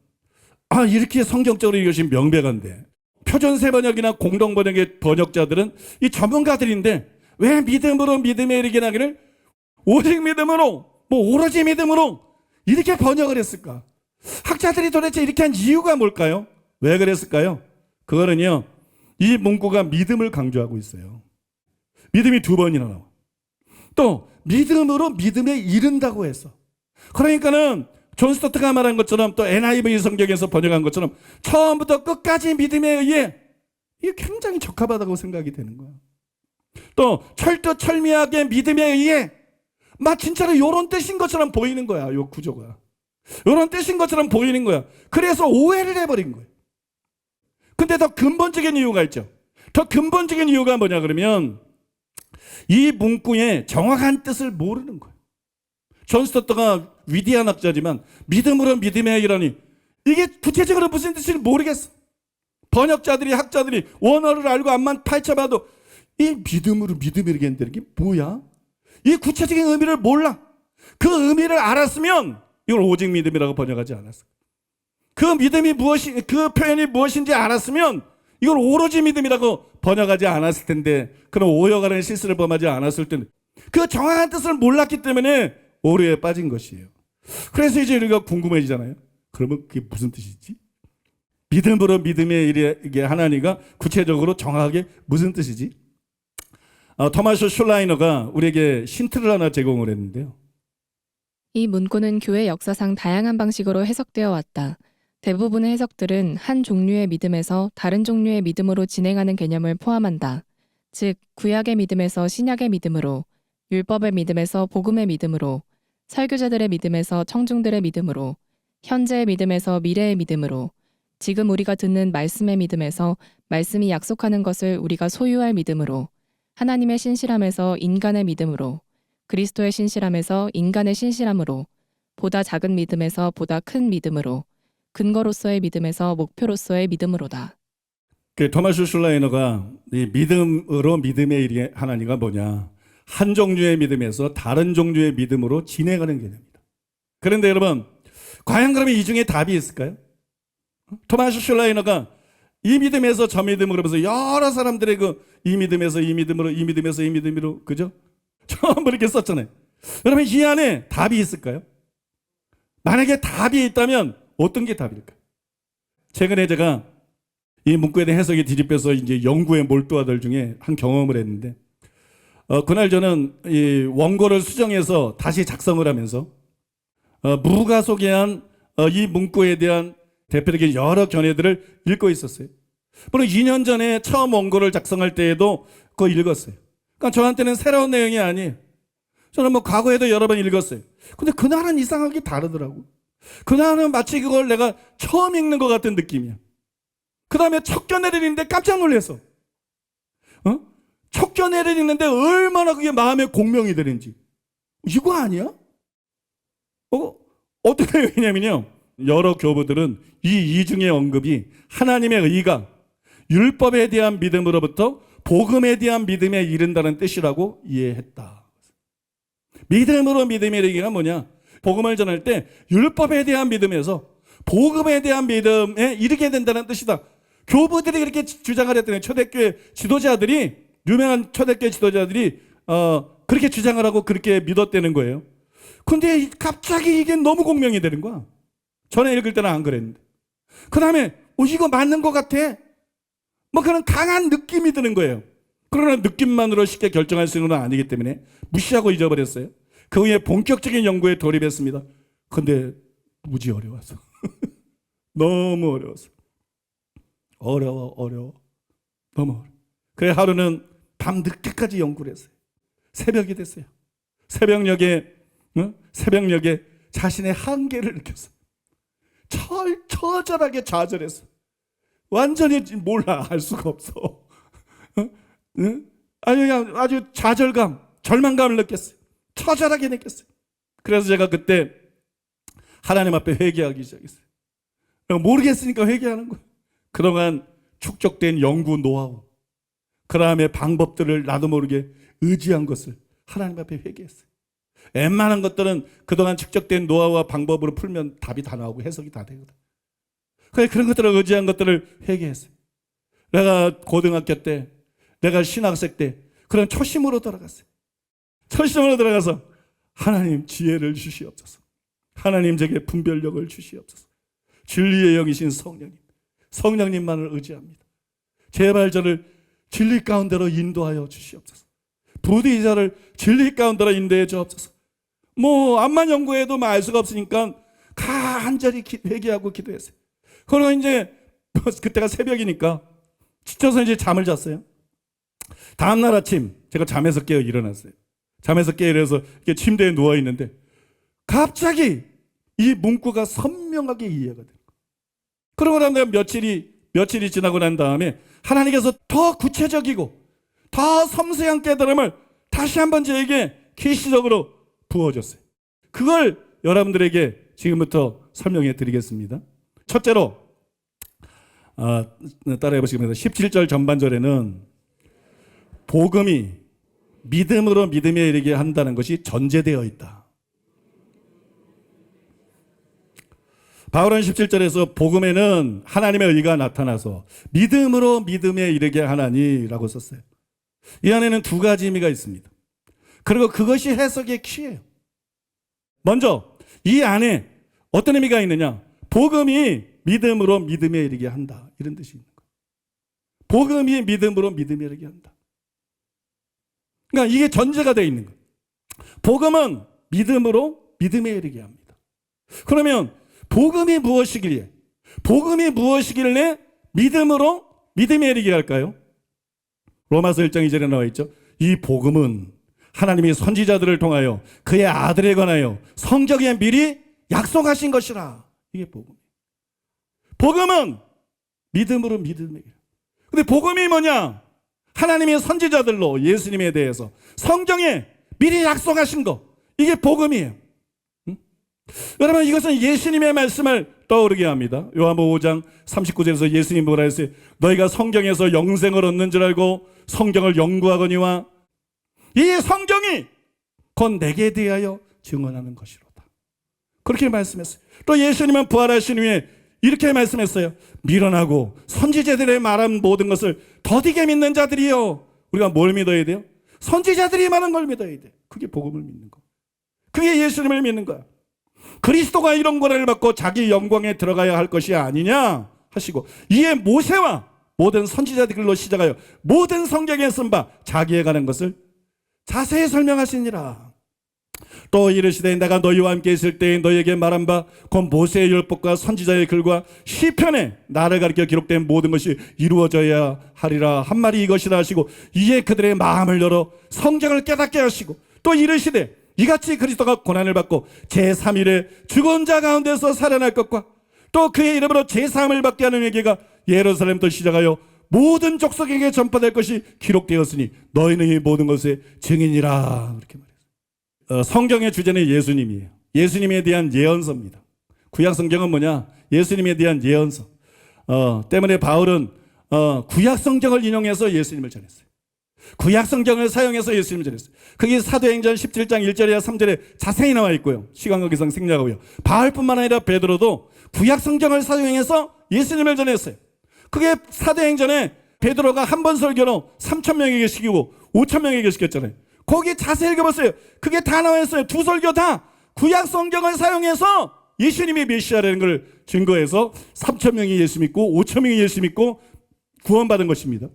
[SPEAKER 3] 이렇게 성경적으로 이것이 명백한데 표준세 번역이나 공동 번역의 번역자들은 이 전문가들인데 왜 믿음으로 믿음에 이르게 하기를 오직 믿음으로 오로지 믿음으로 이렇게 번역을 했을까? 학자들이 도대체 이렇게 한 이유가 뭘까요? 왜 그랬을까요? 그거는요, 이 문구가 믿음을 강조하고 있어요. 믿음이 두 번이나 나와. 또 믿음으로 믿음에 이른다고 해서. 그러니까는 존 스토트가 말한 것처럼 또 NIV 성경에서 번역한 것처럼 처음부터 끝까지 믿음에 의해 이게 굉장히 적합하다고 생각이 되는 거야. 또 철두철미하게 믿음에 의해 막 진짜로 요런 뜻인 것처럼 보이는 거야. 요 구조가. 요런 뜻인 것처럼 보이는 거야. 그래서 오해를 해버린 거예요. 근데 더 근본적인 이유가 있죠. 더 근본적인 이유가 뭐냐 그러면 이 문구의 정확한 뜻을 모르는 거예요. 존 스토트가 위대한 학자지만 믿음으로 믿음에 이르니 이게 구체적으로 무슨 뜻인지 모르겠어. 번역자들이 학자들이 원어를 알고 암만 파헤쳐봐도 이 믿음으로 믿음에 이르겠다는 게 뭐야? 이 구체적인 의미를 몰라. 그 의미를 알았으면 이걸 오직 믿음이라고 번역하지 않았어. 그 믿음이 그 표현이 무엇인지 알았으면 이걸 오로지 믿음이라고 번역하지 않았을 텐데, 그런 오역하는 실수를 범하지 않았을 텐데, 그 정확한 뜻을 몰랐기 때문에 오류에 빠진 것이에요. 그래서 이제 우리가 궁금해지잖아요. 그러면 그게 무슨 뜻이지? 믿음으로 믿음에 이르게 하나니가 구체적으로 정확하게 무슨 뜻이지? 토마스 슐라이너가 우리에게 힌트를 하나 제공을 했는데요.
[SPEAKER 4] 이 문구는 교회 역사상 다양한 방식으로 해석되어 왔다. 대부분의 해석들은 한 종류의 믿음에서 다른 종류의 믿음으로 진행하는 개념을 포함한다. 즉, 구약의 믿음에서 신약의 믿음으로, 율법의 믿음에서 복음의 믿음으로, 설교자들의 믿음에서 청중들의 믿음으로, 현재의 믿음에서 미래의 믿음으로, 지금 우리가 듣는 말씀의 믿음에서 말씀이 약속하는 것을 우리가 소유할 믿음으로, 하나님의 신실함에서 인간의 믿음으로, 그리스도의 신실함에서 인간의 신실함으로, 보다 작은 믿음에서 보다 큰 믿음으로, 근거로서의 믿음에서 목표로서의 믿음으로다.
[SPEAKER 3] 그 토마스 슐라이너가 이 믿음으로 믿음의 일이 하나니가 뭐냐? 한 종류의 믿음에서 다른 종류의 믿음으로 지내가는 개념입니다. 그런데 여러분, 과연 그러면 이 중에 답이 있을까요? 토마스 슐라이너가 이 믿음에서 저 믿음으로 그러면서 여러 사람들의 이 믿음에서 이 믿음으로 이 믿음에서 이 믿음으로 그죠? 전부 이렇게 썼잖아요. 여러분 이 안에 답이 있을까요? 만약에 답이 있다면 어떤 게 답일까요? 최근에 제가 이 문구에 대한 해석에 뒤집혀서 이제 연구에 몰두하들 중에 한 경험을 했는데, 그날 저는 이 원고를 수정해서 다시 작성을 하면서 무가 소개한 이 문구에 대한 대표적인 여러 견해들을 읽고 있었어요. 물론 2년 전에 처음 원고를 작성할 때에도 그거 읽었어요. 그러니까 저한테는 새로운 내용이 아니에요. 저는 뭐 과거에도 여러 번 읽었어요. 근데 그날은 이상하게 다르더라고. 그날은 마치 그걸 내가 처음 읽는 것 같은 느낌이야. 그 다음에 첫 견해를 읽는데 깜짝 놀랐어. 첫 견해를 읽는데 얼마나 그게 마음에 공명이 되는지. 이거 아니야? 어떤 내용이냐면요. 여러 교부들은 이 이중의 언급이 하나님의 의가 율법에 대한 믿음으로부터 복음에 대한 믿음에 이른다는 뜻이라고 이해했다. 믿음으로 믿음의 이르기가 뭐냐? 복음을 전할 때 율법에 대한 믿음에서 복음에 대한 믿음에 이르게 된다는 뜻이다. 교부들이 그렇게 주장을 했더니 초대교회 지도자들이, 유명한 초대교회 지도자들이 그렇게 주장을 하고 그렇게 믿었다는 거예요. 근데 갑자기 이게 너무 공명이 되는 거야. 전에 읽을 때는 안 그랬는데. 그 다음에 이거 맞는 것 같아. 뭐 그런 강한 느낌이 드는 거예요. 그러나 느낌만으로 쉽게 결정할 수 있는 건 아니기 때문에 무시하고 잊어버렸어요. 그 후에 본격적인 연구에 돌입했습니다. 근데 무지 어려워서. 너무 어려워서. 어려워. 너무 어려워. 그래 하루는 밤 늦게까지 연구를 했어요. 새벽이 됐어요. 새벽녘에 자신의 한계를 느꼈어요. 처절하게 좌절했어. 완전히 몰라. 알 수가 없어. 아주 좌절감, 절망감을 느꼈어요. 처절하게 느꼈어요. 그래서 제가 그때 하나님 앞에 회개하기 시작했어요. 모르겠으니까 회개하는 거예요. 그동안 축적된 연구 노하우, 그 다음에 방법들을 나도 모르게 의지한 것을 하나님 앞에 회개했어요. 웬만한 것들은 그동안 축적된 노하우와 방법으로 풀면 답이 다 나오고 해석이 다 되거든. 그래 그런 것들을 의지한 것들을 회개했어요. 내가 고등학교 때, 내가 신학생 때 그런 초심으로 돌아갔어요. 초심으로 들어가서 하나님 지혜를 주시옵소서. 하나님 제게 분별력을 주시옵소서. 진리의 영이신 성령님만을 의지합니다. 제발 저를 진리 가운데로 인도하여 주시옵소서. 부디 저를 진리 가운데로 인도해 주옵소서. 뭐 암만 연구해도 알 수가 없으니까 간절히 회개하고 기도했어요. 그리고 이제 그때가 새벽이니까 지쳐서 이제 잠을 잤어요. 다음날 아침 제가 잠에서 깨어 일어났어요. 잠에서 깨어 일어나서 침대에 누워 있는데 갑자기 이 문구가 선명하게 이해가 돼요. 그러고 나면 며칠이 지나고 난 다음에 하나님께서 더 구체적이고 더 섬세한 깨달음을 다시 한번 저에게 계시적으로 부어줬어요. 그걸 여러분들에게 지금부터 설명해 드리겠습니다. 첫째로 따라해 보시겠습니다. 17절 전반절에는 복음이 믿음으로 믿음에 이르게 한다는 것이 전제되어 있다. 바울은 17절에서 복음에는 하나님의 의가 나타나서 믿음으로 믿음에 이르게 하나니라고 썼어요. 이 안에는 두 가지 의미가 있습니다. 그리고 그것이 해석의 키예요. 먼저 이 안에 어떤 의미가 있느냐? 복음이 믿음으로 믿음에 이르게 한다. 이런 뜻이 있는 거예요. 복음이 믿음으로 믿음에 이르게 한다. 그러니까 이게 전제가 되어 있는 거예요. 복음은 믿음으로 믿음에 이르게 합니다. 그러면 복음이 무엇이길래 믿음으로 믿음에 이르게 할까요? 로마서 1장 2절에 나와 있죠. 이 복음은 하나님이 선지자들을 통하여 그의 아들에 관하여 성경에 미리 약속하신 것이라. 이게 복음이에요. 복음은 믿음으로 믿음에. 근데 복음이 뭐냐? 하나님의 선지자들로 예수님에 대해서 성경에 미리 약속하신 거. 이게 복음이에요. 응? 여러분, 이것은 예수님의 말씀을 떠오르게 합니다. 요한복음 5장 39절에서 예수님 뭐라 했어요? 너희가 성경에서 영생을 얻는 줄 알고 성경을 연구하거니와 이 성경이 곧 내게 대하여 증언하는 것이로다. 그렇게 말씀했어요. 또 예수님은 부활하신 후에 이렇게 말씀했어요. 미련하고 선지자들의 말한 모든 것을 더디게 믿는 자들이요. 우리가 뭘 믿어야 돼요? 선지자들이 말한 걸 믿어야 돼. 그게 복음을 믿는 거. 그게 예수님을 믿는 거야. 그리스도가 이런 권한을 받고 자기 영광에 들어가야 할 것이 아니냐 하시고, 이에 모세와 모든 선지자들로 시작하여 모든 성경에 쓴 바 자기에 관한 것을 자세히 설명하시니라. 또 이르시되 내가 너희와 함께 있을 때에 너희에게 말한 바 곧 모세의 율법과 선지자의 글과 시편에 나를 가리켜 기록된 모든 것이 이루어져야 하리라 한 말이 이것이라 하시고, 이에 그들의 마음을 열어 성경을 깨닫게 하시고, 또 이르시되 이같이 그리스도가 고난을 받고 제3일에 죽은 자 가운데서 살아날 것과 또 그의 이름으로 제3을 받게 하는 회개가 예루살렘부터 시작하여 모든 족속에게 전파될 것이 기록되었으니 너희는 이 모든 것의 증인이라. 그렇게 말했어요. 성경의 주제는 예수님이에요. 예수님에 대한 예언서입니다. 구약 성경은 뭐냐? 예수님에 대한 예언서. 때문에 바울은 구약 성경을 인용해서 예수님을 전했어요. 구약 성경을 사용해서 예수님을 전했어요. 그게 사도행전 17장 1절에야 3절에 자세히 나와 있고요. 시간관계상 생략하고요. 바울뿐만 아니라 베드로도 구약 성경을 사용해서 예수님을 전했어요. 그게 사도행전에 베드로가 한 번 설교로 3,000명에게 시키고 5,000명에게 시켰잖아요. 거기 자세히 읽어봤어요. 그게 다 나와 있어요. 두 설교 다 구약 성경을 사용해서 예수님이 메시아라는 걸 증거해서 3,000명이 예수 믿고 5,000명이 예수 믿고 구원받은 것입니다.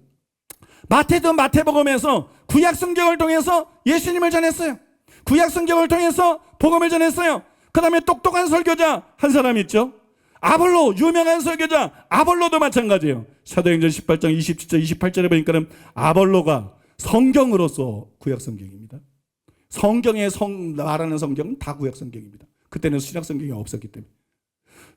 [SPEAKER 3] 마태도 마태복음에서 구약 성경을 통해서 예수님을 전했어요. 구약 성경을 통해서 복음을 전했어요. 그 다음에 똑똑한 설교자 한 사람 있죠. 아볼로, 유명한 설교자 아볼로도 마찬가지예요. 사도행전 18장 27절 28절에 보니까는 아볼로가 성경으로서 구약 성경입니다. 성경에 말하는 성경은 다 구약 성경입니다. 그때는 신약 성경이 없었기 때문에.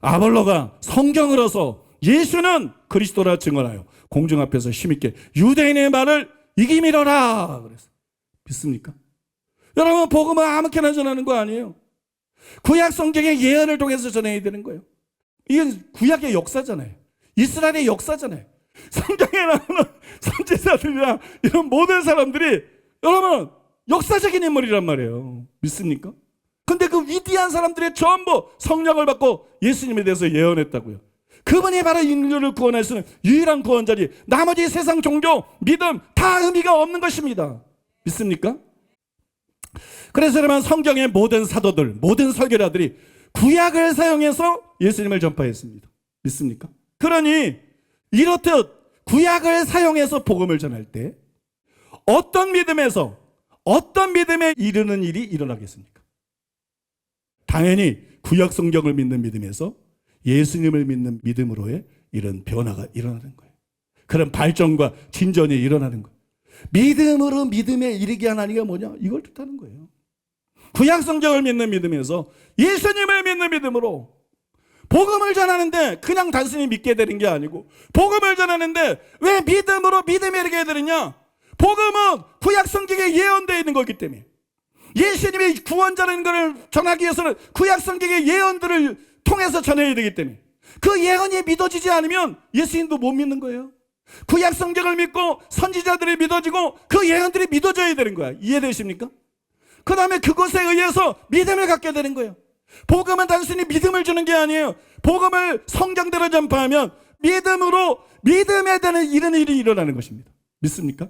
[SPEAKER 3] 아볼로가 성경으로서 예수는 그리스도라 증언하여 공중 앞에서 힘있게 유대인의 말을 이기미러라 그래서. 믿습니까? 여러분, 복음은 아무렇게나 전하는 거 아니에요. 구약 성경의 예언을 통해서 전해야 되는 거예요. 이건 구약의 역사잖아요. 이스라엘의 역사잖아요. 성경에 나오는 선지자들이나 이런 모든 사람들이 여러분 역사적인 인물이란 말이에요. 믿습니까? 근데 그 위대한 사람들이 전부 성령을 받고 예수님에 대해서 예언했다고요. 그분이 바로 인류를 구원할 수 있는 유일한 구원자지, 나머지 세상 종교, 믿음 다 의미가 없는 것입니다. 믿습니까? 그래서 여러분, 성경의 모든 사도들, 모든 설교자들이 구약을 사용해서 예수님을 전파했습니다. 믿습니까? 그러니 이렇듯 구약을 사용해서 복음을 전할 때 어떤 믿음에서 어떤 믿음에 이르는 일이 일어나겠습니까? 당연히 구약 성경을 믿는 믿음에서 예수님을 믿는 믿음으로의 이런 변화가 일어나는 거예요. 그런 발전과 진전이 일어나는 거예요. 믿음으로 믿음에 이르게 하나니가 뭐냐? 이걸 뜻하는 거예요. 구약 성경을 믿는 믿음에서 예수님을 믿는 믿음으로 복음을 전하는데 그냥 단순히 믿게 되는 게 아니고, 복음을 전하는데 왜 믿음으로 믿음에 이르게 되느냐? 복음은 구약 성경에 예언되어 있는 거기 때문에, 예수님이 구원자라는 것을 전하기 위해서는 구약 성경의 예언들을 통해서 전해야 되기 때문에, 그 예언이 믿어지지 않으면 예수님도 못 믿는 거예요. 구약 성경을 믿고 선지자들이 믿어지고 그 예언들이 믿어져야 되는 거야. 이해되십니까? 그 다음에 그것에 의해서 믿음을 갖게 되는 거예요. 복음은 단순히 믿음을 주는 게 아니에요. 복음을 성경대로 전파하면 믿음으로 믿음에 대한 이런 일이 일어나는 것입니다. 믿습니까?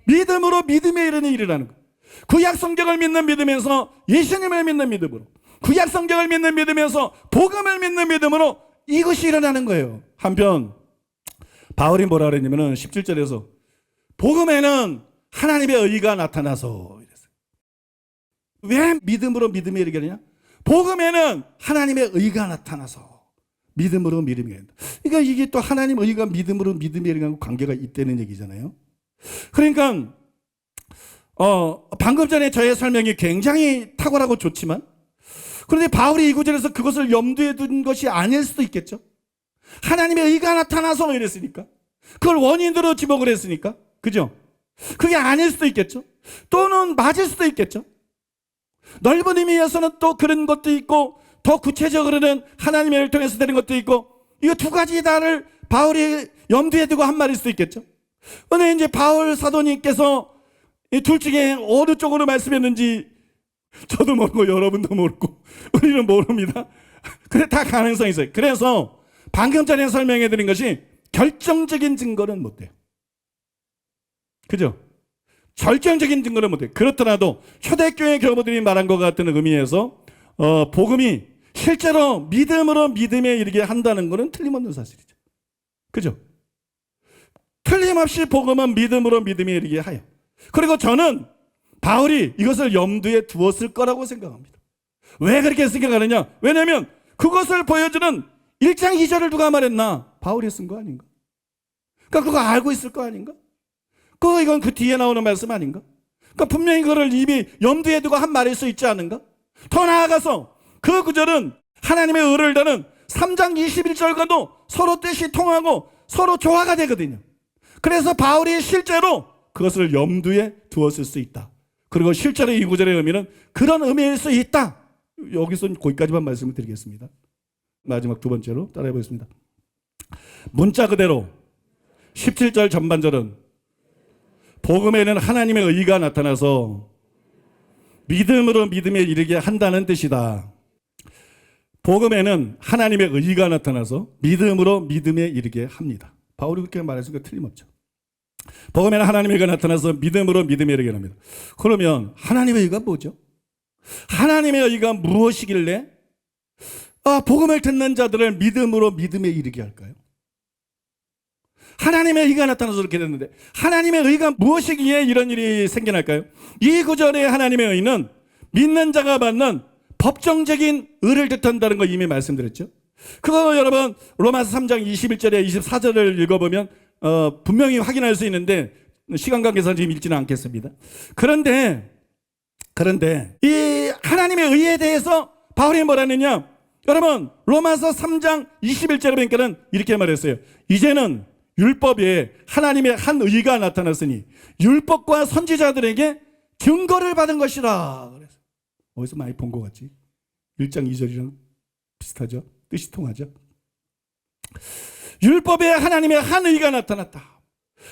[SPEAKER 3] 믿음으로 믿음에 이르는 일이 일어나는 거예요. 구약 성경을 믿는 믿음에서 예수님을 믿는 믿음으로, 구약 성경을 믿는 믿음에서 복음을 믿는 믿음으로 이것이 일어나는 거예요. 한편 바울이 뭐라 그랬냐면은 17절에서 복음에는 하나님의 의가 나타나서 이랬어요. 왜 믿음으로 믿음에 이르게 되냐? 복음에는 하나님의 의가 나타나서 믿음으로 믿음이 된다. 그러니까 이게 또 하나님 의가 믿음으로 믿음에 이르는 관계가 있다는 얘기잖아요. 그러니까 방금 전에 저의 설명이 굉장히 탁월하고 좋지만, 그런데 바울이 이 구절에서 그것을 염두에 둔 것이 아닐 수도 있겠죠. 하나님의 의가 나타나서 이랬으니까, 그걸 원인으로 지목을 했으니까, 그죠? 그게 아닐 수도 있겠죠. 또는 맞을 수도 있겠죠. 넓은 의미에서는 또 그런 것도 있고, 더 구체적으로는 하나님의 일을 통해서 되는 것도 있고, 이 두 가지 다를 바울이 염두에 두고 한 말일 수도 있겠죠. 근데 이제 바울 사도님께서 이 둘 중에 어느 쪽으로 말씀했는지 저도 모르고 여러분도 모르고 우리는 모릅니다. 그래, 다 가능성이 있어요. 그래서 방금 전에 설명해 드린 것이 결정적인 증거는 못 돼요. 그죠? 결정적인 증거는 못 돼요. 그렇더라도 초대교회 교우들이 말한 것 같은 의미에서 복음이 실제로 믿음으로 믿음에 이르게 한다는 것은 틀림없는 사실이죠. 그죠? 틀림없이 복음은 믿음으로 믿음에 이르게 하여. 그리고 저는 바울이 이것을 염두에 두었을 거라고 생각합니다. 왜 그렇게 생각하느냐? 왜냐하면 그것을 보여주는 1장 2절을 누가 말했나? 바울이 쓴 거 아닌가? 그러니까 그거 알고 있을 거 아닌가? 이건 그 뒤에 나오는 말씀 아닌가? 그러니까 분명히 그걸 이미 염두에 두고 한 말일 수 있지 않은가? 더 나아가서 그 구절은 하나님의 의를 다는 3장 21절과도 서로 뜻이 통하고 서로 조화가 되거든요. 그래서 바울이 실제로 그것을 염두에 두었을 수 있다. 그리고 실제로 이 구절의 의미는 그런 의미일 수 있다. 여기서 거기까지만 말씀을 드리겠습니다. 마지막 두 번째로 따라해 보겠습니다. 문자 그대로 17절 전반절은 복음에는 하나님의 의가 나타나서 믿음으로 믿음에 이르게 한다는 뜻이다. 복음에는 하나님의 의가 나타나서 믿음으로 믿음에 이르게 합니다. 바울이 그렇게 말했으니까 틀림없죠. 복음에는 하나님의 의가 나타나서 믿음으로 믿음에 이르게 합니다. 그러면 하나님의 의가 뭐죠? 하나님의 의가 무엇이길래 복음을 듣는 자들을 믿음으로 믿음에 이르게 할까요? 하나님의 의가 나타나서 그렇게 됐는데 하나님의 의가 무엇이기에 이런 일이 생겨날까요? 이 구절의 하나님의 의는 믿는 자가 받는 법정적인 의를 뜻한다는 거 이미 말씀드렸죠. 그거 여러분 로마서 3장 21절에 24절을 읽어보면 분명히 확인할 수 있는데 시간 관계상 지금 읽지는 않겠습니다. 그런데 이 하나님의 의에 대해서 바울이 뭐라 했느냐? 여러분 로마서 3장 21절에 보니까는 이렇게 말했어요. 이제는 율법에 하나님의 한 의가 나타났으니 율법과 선지자들에게 증거를 받은 것이라. 그래서 어디서 많이 본 것 같지? 1장 2절이랑 비슷하죠? 뜻이 통하죠? 율법에 하나님의 한 의가 나타났다.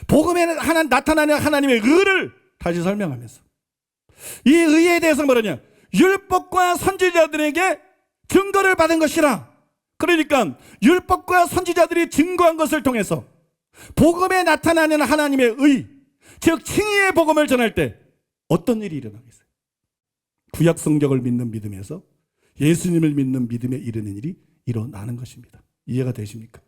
[SPEAKER 3] 복음에 나타나는 하나님의 의를 다시 설명하면서 이 의에 대해서 뭐라냐? 율법과 선지자들에게 증거를 받은 것이라. 그러니까 율법과 선지자들이 증거한 것을 통해서 복음에 나타나는 하나님의 의, 즉 칭의의 복음을 전할 때 어떤 일이 일어나겠어요? 구약 성경을 믿는 믿음에서 예수님을 믿는 믿음에 이르는 일이 일어나는 것입니다. 이해가 되십니까?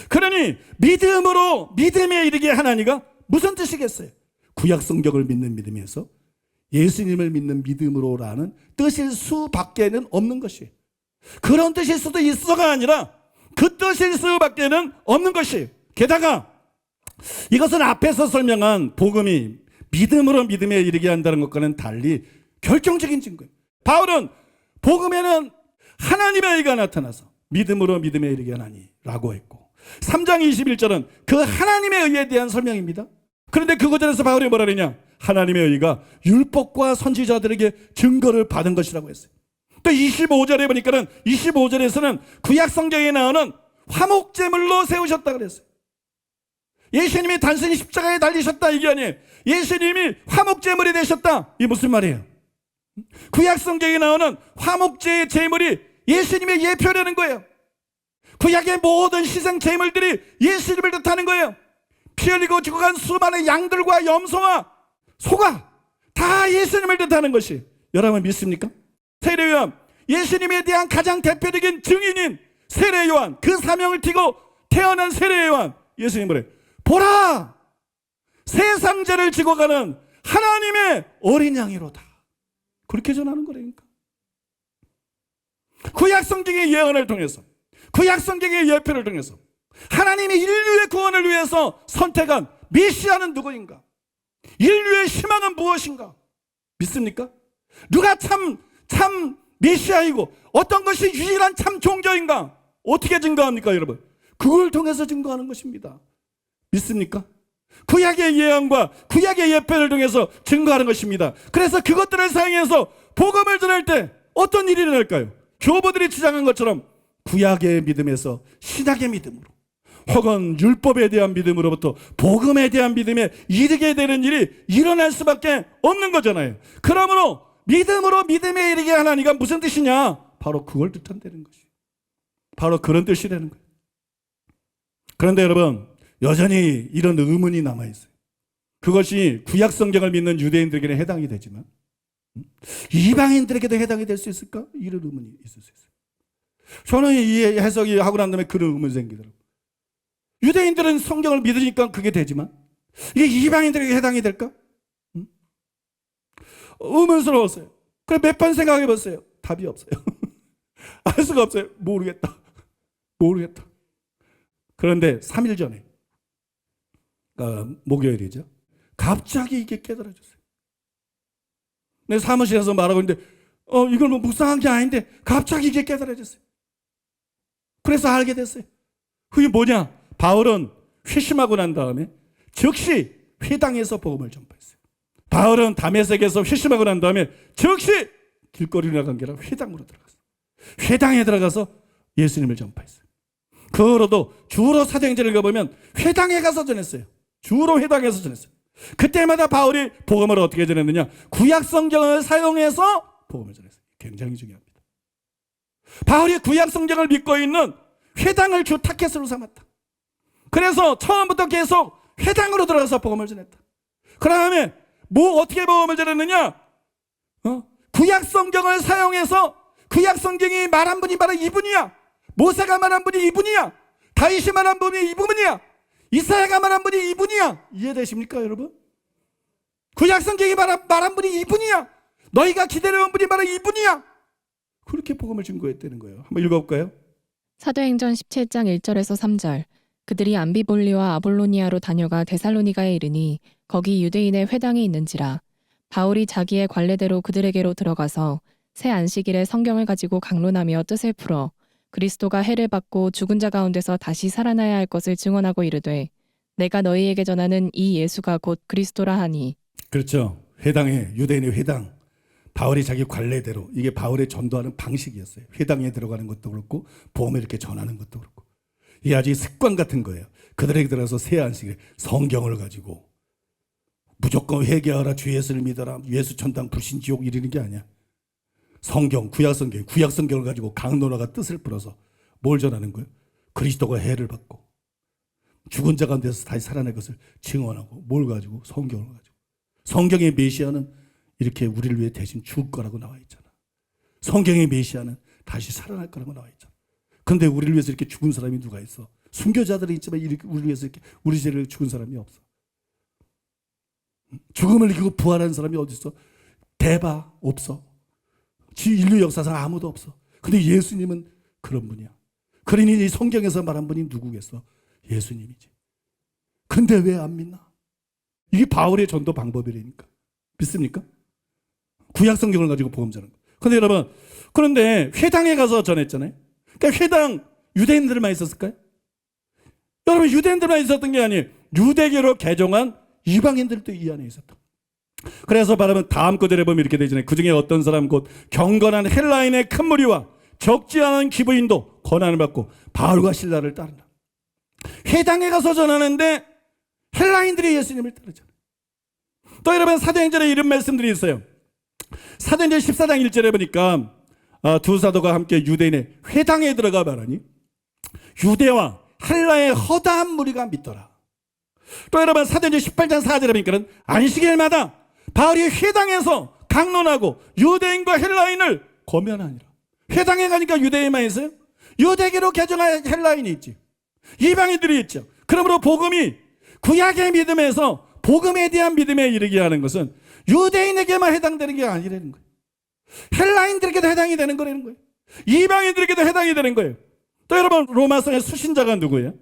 [SPEAKER 3] 그러니 믿음으로 믿음에 이르게 하나니가 무슨 뜻이겠어요? 구약 성경을 믿는 믿음에서 예수님을 믿는 믿음으로라는 뜻일 수밖에는 없는 것이에요. 그런 뜻일 수도 있어가 아니라 그 뜻일 수밖에는 없는 것이에요. 게다가 이것은 앞에서 설명한 복음이 믿음으로 믿음에 이르게 한다는 것과는 달리 결정적인 증거예요. 바울은 복음에는 하나님의 의가 나타나서 믿음으로 믿음에 이르게 하나니라고 했고 3장 21절은 그 하나님의 의에 대한 설명입니다. 그런데 그 구절에서 바울이 뭐라 그러냐? 하나님의 의가 율법과 선지자들에게 증거를 받은 것이라고 했어요. 또 25절에 보니까는 25절에서는 구약 성경에 나오는 화목제물로 세우셨다 그랬어요. 예수님이 단순히 십자가에 달리셨다 이게 아니에요. 예수님이 화목제물이 되셨다. 이게 무슨 말이에요? 구약 성경에 나오는 화목제의 제물이 예수님의 예표라는 거예요. 구약의 모든 희생 제물들이 예수님을 뜻하는 거예요. 피 흘리고 죽어간 수많은 양들과 염소와 소가 다 예수님을 뜻하는 것이 여러분 믿습니까? 세례요한, 예수님에 대한 가장 대표적인 증인인 세례요한, 그 사명을 띠고 태어난 세례요한, 예수님 뭐래? 보라! 세상 죄를 지고 가는 하나님의 어린 양이로다. 그렇게 전하는 거라니까. 구약 성경의 예언을 통해서, 구약 성경의 예표를 통해서 하나님이 인류의 구원을 위해서 선택한 메시아는 누구인가? 인류의 희망은 무엇인가? 믿습니까? 누가 참 메시아이고 어떤 것이 유일한 참 종교인가? 어떻게 증거합니까, 여러분? 그걸 통해서 증거하는 것입니다. 믿습니까? 구약의 예언과 구약의 예표를 통해서 증거하는 것입니다. 그래서 그것들을 사용해서 복음을 전할 때 어떤 일이 일어날까요? 교부들이 주장한 것처럼 구약의 믿음에서 신약의 믿음으로 혹은 율법에 대한 믿음으로부터 복음에 대한 믿음에 이르게 되는 일이 일어날 수밖에 없는 거잖아요. 그러므로 믿음으로 믿음에 이르게 하나니가 무슨 뜻이냐? 바로 그걸 뜻한다는 것이. 바로 그런 뜻이라는 거예요. 그런데 여러분, 여전히 이런 의문이 남아있어요. 그것이 구약 성경을 믿는 유대인들에게는 해당이 되지만 이방인들에게도 해당이 될 수 있을까? 이런 의문이 있을 수 있어요. 저는 이 해석이 하고 난 다음에 그런 의문이 생기더라고요. 유대인들은 성경을 믿으니까 그게 되지만 이게 이방인들에게 해당이 될까? 의문스러웠어요. 그래 몇 번 생각해 봤어요. 답이 없어요. 알 수가 없어요. 모르겠다. 그런데 3일 전에, 목요일이죠. 갑자기 이게 깨달아졌어요. 내 사무실에서 말하고 있는데, 이걸 뭐 묵상한 게 아닌데, 갑자기 이게 깨달아졌어요. 그래서 알게 됐어요. 그게 뭐냐? 바울은 회심하고 난 다음에 즉시 회당에서 복음을 전파했어요. 바울은 다메섹에서 회심하고 난 다음에 즉시 길거리로 나간 게 아니라 회당으로 들어갔어요. 회당에 들어가서 예수님을 전파했어요. 그 후로도 주로 사도행전을 가보면 회당에 가서 전했어요. 주로 회당에서 전했어요. 그때마다 바울이 복음을 어떻게 전했느냐? 구약 성경을 사용해서 복음을 전했어요. 굉장히 중요합니다. 바울이 구약 성경을 믿고 있는 회당을 주 타켓으로 삼았다. 그래서 처음부터 계속 회당으로 들어가서 복음을 전했다. 그 다음에 어떻게 복음을 전했느냐? 구약 성경을 사용해서 구약 성경이 말한 분이 바로 이분이야. 모세가 말한 분이 이분이야. 다윗이 말한 분이 이분이야. 이사야가 말한 분이 이분이야. 이해되십니까, 여러분? 구약 성경이 말한 분이 이분이야. 너희가 기다려온 분이 바로 이분이야. 그렇게 복음을 증거했다는 거예요. 한번 읽어볼까요?
[SPEAKER 4] 사도행전 17장 1절에서 3절. 그들이 암비볼리와 아볼로니아로 다녀가 데살로니가에 이르니 거기 유대인의 회당이 있는지라. 바울이 자기의 관례대로 그들에게로 들어가서 새 안식일에 성경을 가지고 강론하며 뜻을 풀어 그리스도가 해를 받고 죽은 자 가운데서 다시 살아나야 할 것을 증언하고 이르되 내가 너희에게 전하는 이 예수가 곧 그리스도라 하니.
[SPEAKER 3] 그렇죠. 회당에, 유대인의 회당. 바울이 자기 관례대로, 이게 바울의 전도하는 방식이었어요. 회당에 들어가는 것도 그렇고 복음을 이렇게 전하는 것도 그렇고. 이게 아주 습관 같은 거예요. 그들에게 들어서 새 안식일 성경을 가지고 무조건 회개하라, 주 예수를 믿어라, 예수 천당 불신 지옥 이러는 게 아니야. 성경, 구약 성경을 가지고 강론화가 뜻을 풀어서 뭘 전하는 거예요? 그리스도가 해를 받고 죽은 자 가운데서 다시 살아날 것을 증언하고, 뭘 가지고? 성경을 가지고. 성경의 메시아는 이렇게 우리를 위해 대신 죽을 거라고 나와 있잖아. 성경의 메시아는 다시 살아날 거라고 나와 있잖아. 그런데 우리를 위해서 이렇게 죽은 사람이 누가 있어? 순교자들이 있지만 이렇게 우리를 위해서 이렇게 우리 죄를 죽은 사람이 없어. 죽음을 이기고 부활한 사람이 어디 있어? 대바 없어. 인류 역사상 아무도 없어. 근데 예수님은 그런 분이야. 그러니 이 성경에서 말한 분이 누구겠어? 예수님이지. 근데 왜 안 믿나? 이게 바울의 전도 방법이라니까. 믿습니까? 구약 성경을 가지고 복음 전하는 거. 근데 여러분, 그런데 회당에 가서 전했잖아요. 그러니까 회당 유대인들만 있었을까요? 여러분, 유대인들만 있었던 게 아니에요. 유대교로 개종한 이방인들도 이 안에 있었다. 그래서 말하면 다음 구절에 보면 이렇게 되잖아요. 그 중에 어떤 사람 곧 경건한 헬라인의 큰 무리와 적지 않은 기부인도 권한을 받고 바울과 실라를 따른다. 회당에 가서 전하는데 헬라인들이 예수님을 따르잖아요. 또 여러분, 사도행전에 이런 말씀들이 있어요. 사도행전 14장 1절에 보니까 두 사도가 함께 유대인의 회당에 들어가 말하니 유대와 헬라의 허다한 무리가 믿더라. 또 여러분, 사도행전 18장 4절에 보니까 안식일마다 바울이 회당에서 강론하고 유대인과 헬라인을 거면하니라. 회당에 가니까 유대인만 있어요? 유대교로 개종한 헬라인이 있지. 이방인들이 있죠. 그러므로 복음이 구약의 믿음에서 복음에 대한 믿음에 이르게 하는 것은 유대인에게만 해당되는 게 아니라는 거예요. 헬라인들에게도 해당이 되는 거라는 거예요. 이방인들에게도 해당이 되는 거예요. 또 여러분, 로마서의 수신자가 누구예요?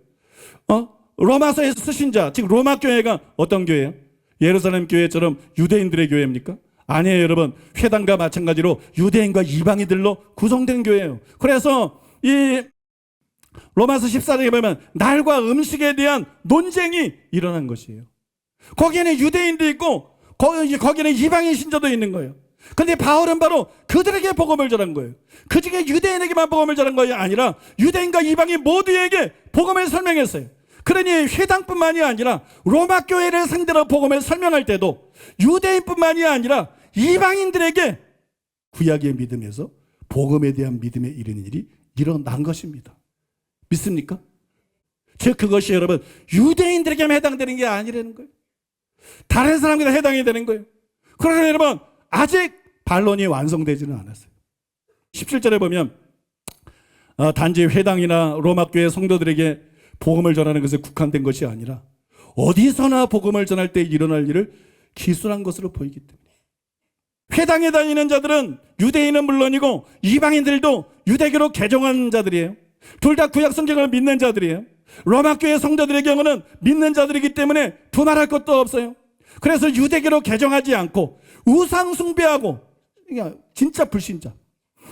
[SPEAKER 3] 로마서의 수신자, 즉 로마 교회가 어떤 교회예요? 예루살렘 교회처럼 유대인들의 교회입니까? 아니에요, 여러분. 회당과 마찬가지로 유대인과 이방인들로 구성된 교회예요. 그래서 이 로마서 14장에 보면 날과 음식에 대한 논쟁이 일어난 것이에요. 거기에는 유대인도 있고 거기에는 이방인 신자도 있는 거예요. 그런데 바울은 바로 그들에게 복음을 전한 거예요. 그 중에 유대인에게만 복음을 전한 것이 아니라 유대인과 이방인 모두에게 복음을 설명했어요. 그러니 회당뿐만이 아니라 로마 교회를 상대로 복음을 설명할 때도 유대인뿐만이 아니라 이방인들에게 구약의 믿음에서 복음에 대한 믿음에 이르는 일이 일어난 것입니다. 믿습니까? 즉 그것이 여러분 유대인들에게만 해당되는 게 아니라는 거예요. 다른 사람들에게 해당이 되는 거예요. 그러나 여러분 아직 반론이 완성되지는 않았어요. 17절에 보면 단지 회당이나 로마 교회 성도들에게 복음을 전하는 것에 국한된 것이 아니라 어디서나 복음을 전할 때 일어날 일을 기술한 것으로 보이기 때문에 회당에 다니는 자들은 유대인은 물론이고 이방인들도 유대교로 개종한 자들이에요. 둘 다 구약 성경을 믿는 자들이에요. 로마 교회 성도들의 경우는 믿는 자들이기 때문에 두말할 것도 없어요. 그래서 유대교로 개종하지 않고 우상 숭배하고 진짜 불신자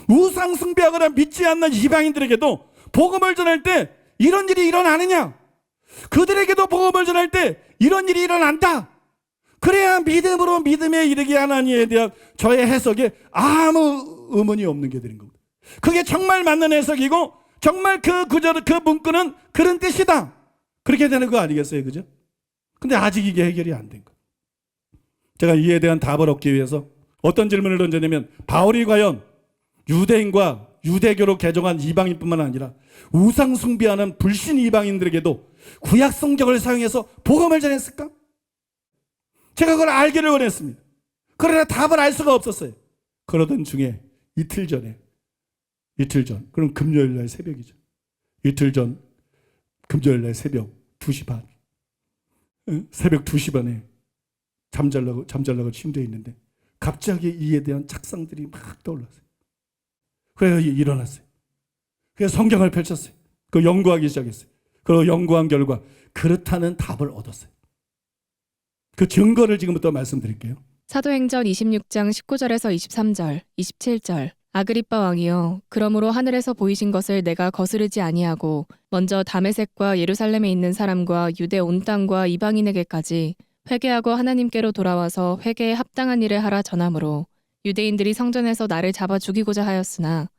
[SPEAKER 3] 우상 숭배하거나 믿지 않는 이방인들에게도 복음을 전할 때 이런 일이 일어나느냐? 그들에게도 복음을 전할 때 이런 일이 일어난다. 그래야 믿음으로 믿음에 이르게 하나님에 대한 저의 해석에 아무 의문이 없는 게 되는 겁니다. 그게 정말 맞는 해석이고 정말 그 구절, 그 문구는 그런 뜻이다. 그렇게 되는 거 아니겠어요? 그죠? 근데 아직 이게 해결이 안 된 거예요. 제가 이에 대한 답을 얻기 위해서 어떤 질문을 던졌냐면 바울이 과연 유대인과 유대교로 개종한 이방인뿐만 아니라 우상 숭배하는 불신 이방인들에게도 구약 성경을 사용해서 복음을 전했을까? 제가 그걸 알기를 원했습니다. 그러나 답을 알 수가 없었어요. 그러던 중에 이틀 전, 그럼 금요일 날 새벽이죠. 이틀 전 금요일 날 새벽 2시 반. 새벽 2시 반에 잠자려고 침대에 있는데 갑자기 이에 대한 착상들이 막 떠올랐어요. 그래서 일어났어요. 그래서 성경을 펼쳤어요. 그 연구하기 시작했어요. 그리고 연구한 결과 그렇다는 답을 얻었어요. 그 증거를 지금부터 말씀드릴게요.
[SPEAKER 4] 사도행전 26장 19절에서 23절, 27절. 아그리빠 왕이여, 그러므로 하늘에서 보이신 것을 내가 거스르지 아니하고 먼저 다메섹과 예루살렘에 있는 사람과 유대 온 땅과 이방인에게까지 회개하고 하나님께로 돌아와서 회개에 합당한 일을 하라 전하므로 유대인들이 성전에서 나를 잡아 죽이고자 하였으나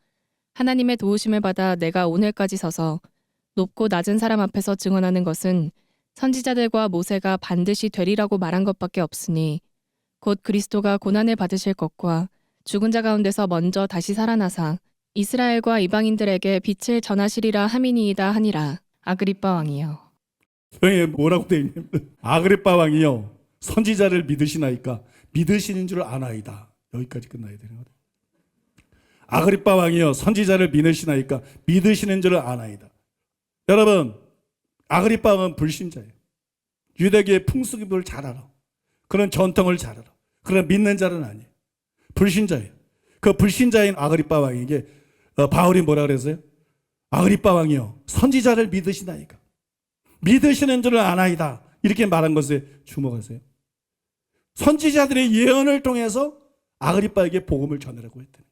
[SPEAKER 4] 하나님의 도우심을 받아 내가 오늘까지 서서 높고 낮은 사람 앞에서 증언하는 것은 선지자들과 모세가 반드시 되리라고 말한 것밖에 없으니 곧 그리스도가 고난을 받으실 것과 죽은 자 가운데서 먼저 다시 살아나사 이스라엘과 이방인들에게 빛을 전하시리라 함이니이다 하니라. 아그리빠 왕이여.
[SPEAKER 3] 여기 뭐라고 되어 있냐면 아그리빠 왕이여 선지자를 믿으시나이까 믿으시는 줄 아나이다. 여기까지 끝나야 되는 거다. 아그리빠 왕이여 선지자를 믿으시나이까 믿으시는 줄 아나이다. 여러분 아그리빠 왕은 불신자예요. 유대교의 풍습을 잘 알아. 그런 전통을 잘 알아. 그러나 믿는 자는 아니에요. 불신자예요. 그 불신자인 아그리빠 왕에게 바울이 뭐라 그랬어요? 아그리빠 왕이요 선지자를 믿으시나이까 믿으시는 줄을 아나이다. 이렇게 말한 것에 주목하세요. 선지자들의 예언을 통해서 아그리빠에게 복음을 전하라고 했다는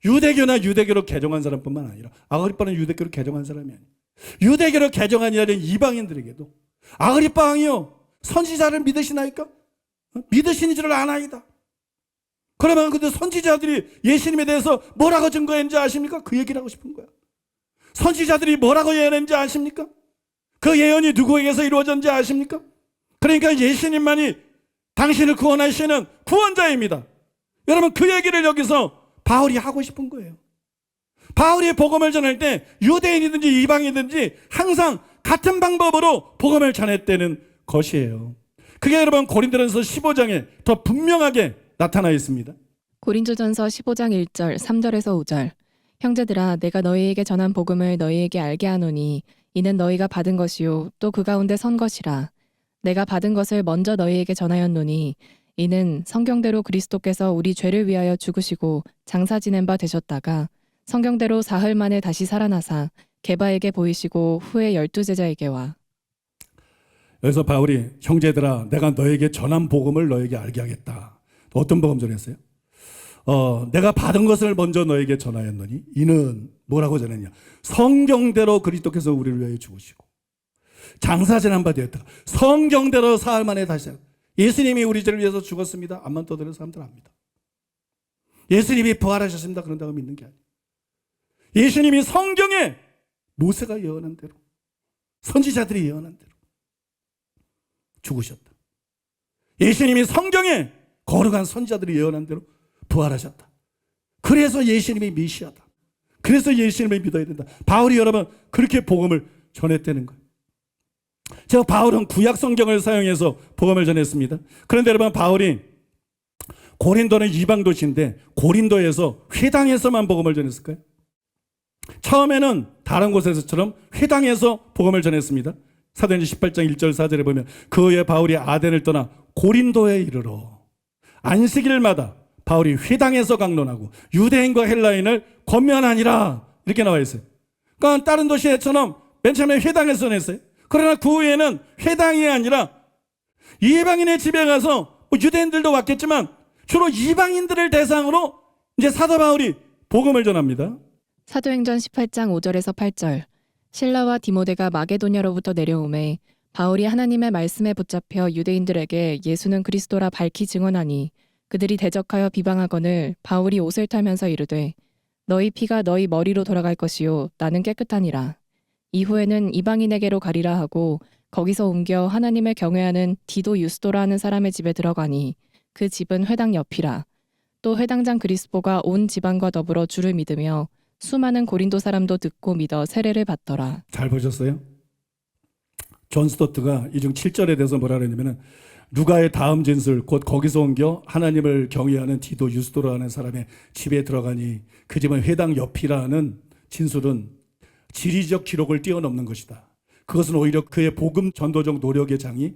[SPEAKER 3] 거예요. 유대교나 유대교로 개종한 사람뿐만 아니라 아그리빠는 유대교로 개종한 사람이 아니에요. 유대교로 개종한 이방인들에게도 아그리빠 왕이요 선지자를 믿으시나이까? 믿으시는 줄을 아나이다. 그러면 근데 선지자들이 예수님에 대해서 뭐라고 증거했는지 아십니까? 그 얘기를 하고 싶은 거야. 선지자들이 뭐라고 예언했는지 아십니까? 그 예언이 누구에게서 이루어졌는지 아십니까? 그러니까 예수님만이 당신을 구원하시는 구원자입니다. 여러분 그 얘기를 여기서 바울이 하고 싶은 거예요. 바울이 복음을 전할 때 유대인이든지 이방이든지 항상 같은 방법으로 복음을 전했다는 것이에요. 그게 여러분 고린도전서 15장에 더 분명하게 나타나 있습니다.
[SPEAKER 4] 고린도전서 15장 1절, 3절에서 5절. 형제들아, 내가 너희에게 전한 복음을 너희에게 알게 하노니 이는 너희가 받은 것이요 또 그 가운데 선 것이라. 내가 받은 것을 먼저 너희에게 전하였노니 이는 성경대로 그리스도께서 우리 죄를 위하여 죽으시고 장사 지낸 바 되셨다가 성경대로 사흘 만에 다시 살아나사 게바에게 보이시고 후에 12제자에게 와.
[SPEAKER 3] 여기서 바울이 형제들아 내가 너에게 전한 복음을 너에게 알게 하겠다. 어떤 복음 전했어요? 내가 받은 것을 먼저 너에게 전하였노니 이는 뭐라고 전했냐? 성경대로 그리스도께서 우리를 위하여 죽으시고 장사 지난 바 되었다. 성경대로 사흘 만에 다시 예수님이 우리 죄를 위해서 죽었습니다. 암만 떠들어서 사람들 압니다. 예수님이 부활하셨습니다. 그런다고 믿는 게 아니에요. 예수님이 성경에 모세가 예언한 대로, 선지자들이 예언한 대로 죽으셨다. 예수님이 성경에 거룩한 선지자들이 예언한 대로 부활하셨다. 그래서 예수님이 메시아다. 그래서 예수님을 믿어야 된다. 바울이 여러분 그렇게 복음을 전했다는 거예요. 저 바울은 구약 성경을 사용해서 복음을 전했습니다. 그런데 여러분 바울이 고린도는 이방 도시인데 고린도에서 회당에서만 복음을 전했을까요? 처음에는 다른 곳에서처럼 회당에서 복음을 전했습니다. 사도행전 18장 1절 4절에 보면 그 후에 바울이 아덴을 떠나 고린도에 이르러 안식일마다 바울이 회당에서 강론하고 유대인과 헬라인을 권면하니라 이렇게 나와 있어요. 그러니까 다른 도시에처럼 맨 처음에 회당에서 전했어요. 그러나 그 후에는 회당이 아니라 이방인의 집에 가서 유대인들도 왔겠지만 주로 이방인들을 대상으로 이제 사도 바울이 복음을 전합니다.
[SPEAKER 4] 사도행전 18장 5절에서 8절. 실라와 디모데가 마게도냐로부터 내려오매 바울이 하나님의 말씀에 붙잡혀 유대인들에게 예수는 그리스도라 밝히 증언하니 그들이 대적하여 비방하거늘 바울이 옷을 털면서 이르되 너희 피가 너희 머리로 돌아갈 것이요 나는 깨끗하니라. 이후에는 이방인에게로 가리라 하고 거기서 옮겨 하나님을 경외하는 디도 유스도라 하는 사람의 집에 들어가니 그 집은 회당 옆이라. 또 회당장 그리스보가 온 지방과 더불어 주를 믿으며 수많은 고린도 사람도 듣고 믿어 세례를 받더라.
[SPEAKER 3] 잘 보셨어요? 존 스토트가 이 중 7절에 대해서 뭐라 그랬냐면 누가의 다음 진술 곧 거기서 옮겨 하나님을 경외하는 디도 유스도라는 사람의 집에 들어가니 그 집은 회당 옆이라는 진술은 지리적 기록을 뛰어넘는 것이다. 그것은 오히려 그의 복음 전도적 노력의 장이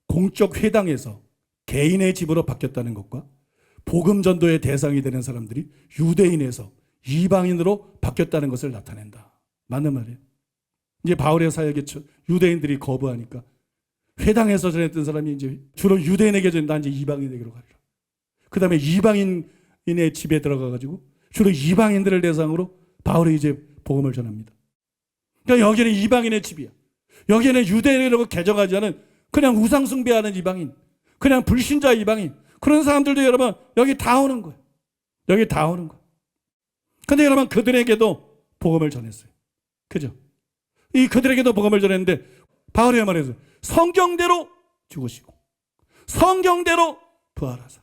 [SPEAKER 3] 공적 회당에서 개인의 집으로 바뀌었다는 것과 복음 전도의 대상이 되는 사람들이 유대인에서 이방인으로 바뀌었다는 것을 나타낸다. 맞는 말이에요. 이제 바울의 사역에 유대인들이 거부하니까 회당에서 전했던 사람이 이제 주로 유대인에게 전한다. 이제 이방인에게로 가리라. 그 다음에 이방인의 집에 들어가가지고 주로 이방인들을 대상으로 바울이 이제 복음을 전합니다. 그러니까 여기는 이방인의 집이야. 여기는 유대인이라고 개정하지 않은 그냥 우상숭배하는 이방인, 그냥 불신자 이방인, 그런 사람들도 여러분 여기 다 오는 거예요. 여기 다 오는 거예요. 근데 여러분 그들에게도 복음을 전했어요. 그죠? 이 그들에게도 복음을 전했는데 바울이 말했어요. 성경대로 죽으시고 성경대로 부활하사.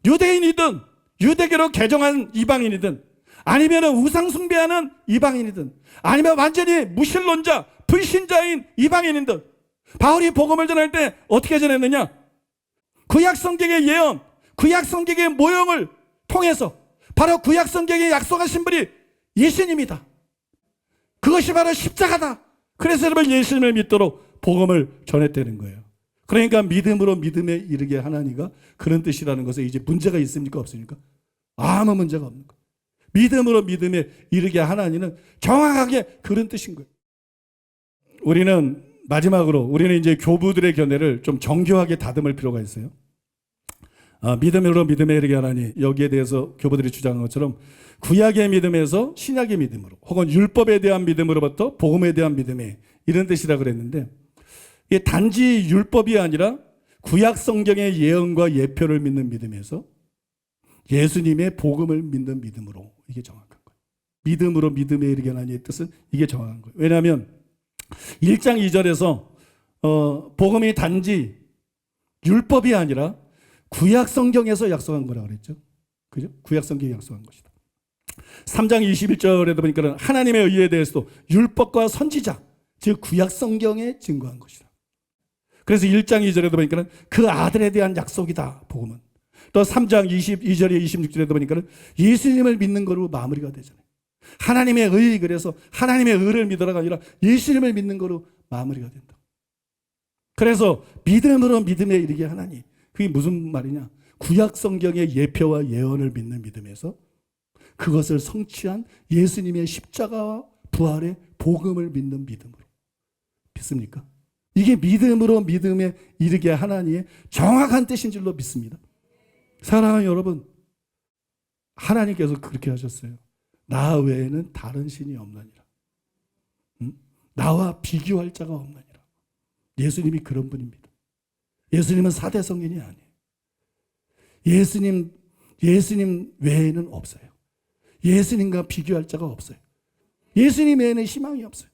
[SPEAKER 3] 유대인이든 유대교로 개정한 이방인이든 아니면 우상 숭배하는 이방인이든 아니면 완전히 무신론자 불신자인 이방인이든 바울이 복음을 전할 때 어떻게 전했느냐? 구약 성경의 예언, 구약 성경의 모형을 통해서 바로 구약 성경에 약속하신 분이 예수님이다. 그것이 바로 십자가다. 그래서 여러분 예수님을 믿도록 복음을 전했다는 거예요. 그러니까 믿음으로 믿음에 이르게 하나니가 그런 뜻이라는 것에 이제 문제가 있습니까? 없습니까? 아무 문제가 없는 거예요. 믿음으로 믿음에 이르게 하나니는 정확하게 그런 뜻인 거예요. 우리는 마지막으로 우리는 이제 교부들의 견해를 좀 정교하게 다듬을 필요가 있어요. 믿음으로 믿음에 이르게 하나니 여기에 대해서 교부들이 주장한 것처럼 구약의 믿음에서 신약의 믿음으로 혹은 율법에 대한 믿음으로부터 복음에 대한 믿음에 이런 뜻이라 그랬는데 이게 단지 율법이 아니라 구약 성경의 예언과 예표를 믿는 믿음에서 예수님의 복음을 믿는 믿음으로 이게 정확한 거예요. 믿음으로 믿음에 이르게 하나니의 뜻은 이게 정확한 거예요. 왜냐하면 1장 2절에서 복음이 단지 율법이 아니라 구약 성경에서 약속한 거라고 그랬죠. 그죠? 구약 성경이 약속한 것이다. 3장 21절에도 보니까 하나님의 의에 대해서도 율법과 선지자, 즉 구약 성경에 증거한 것이다. 그래서 1장 2절에도 보니까 그 아들에 대한 약속이다. 복음은. 또 3장 22절에 26절에도 보니까 예수님을 믿는 거로 마무리가 되잖아요. 하나님의 의, 그래서 하나님의 의를 믿어라가 아니라 예수님을 믿는 거로 마무리가 된다. 그래서 믿음으로 믿음에 이르게 하나니, 그게 무슨 말이냐? 구약 성경의 예표와 예언을 믿는 믿음에서 그것을 성취한 예수님의 십자가와 부활의 복음을 믿는 믿음으로. 믿습니까? 이게 믿음으로 믿음에 이르게 하나니의 정확한 뜻인 줄로 믿습니다. 사랑하는 여러분, 하나님께서 그렇게 하셨어요. 나 외에는 다른 신이 없느니라. 나와 비교할 자가 없느니라. 예수님이 그런 분입니다. 예수님은 4대 성인이 아니에요. 예수님 외에는 없어요. 예수님과 비교할 자가 없어요. 예수님 외에는 희망이 없어요.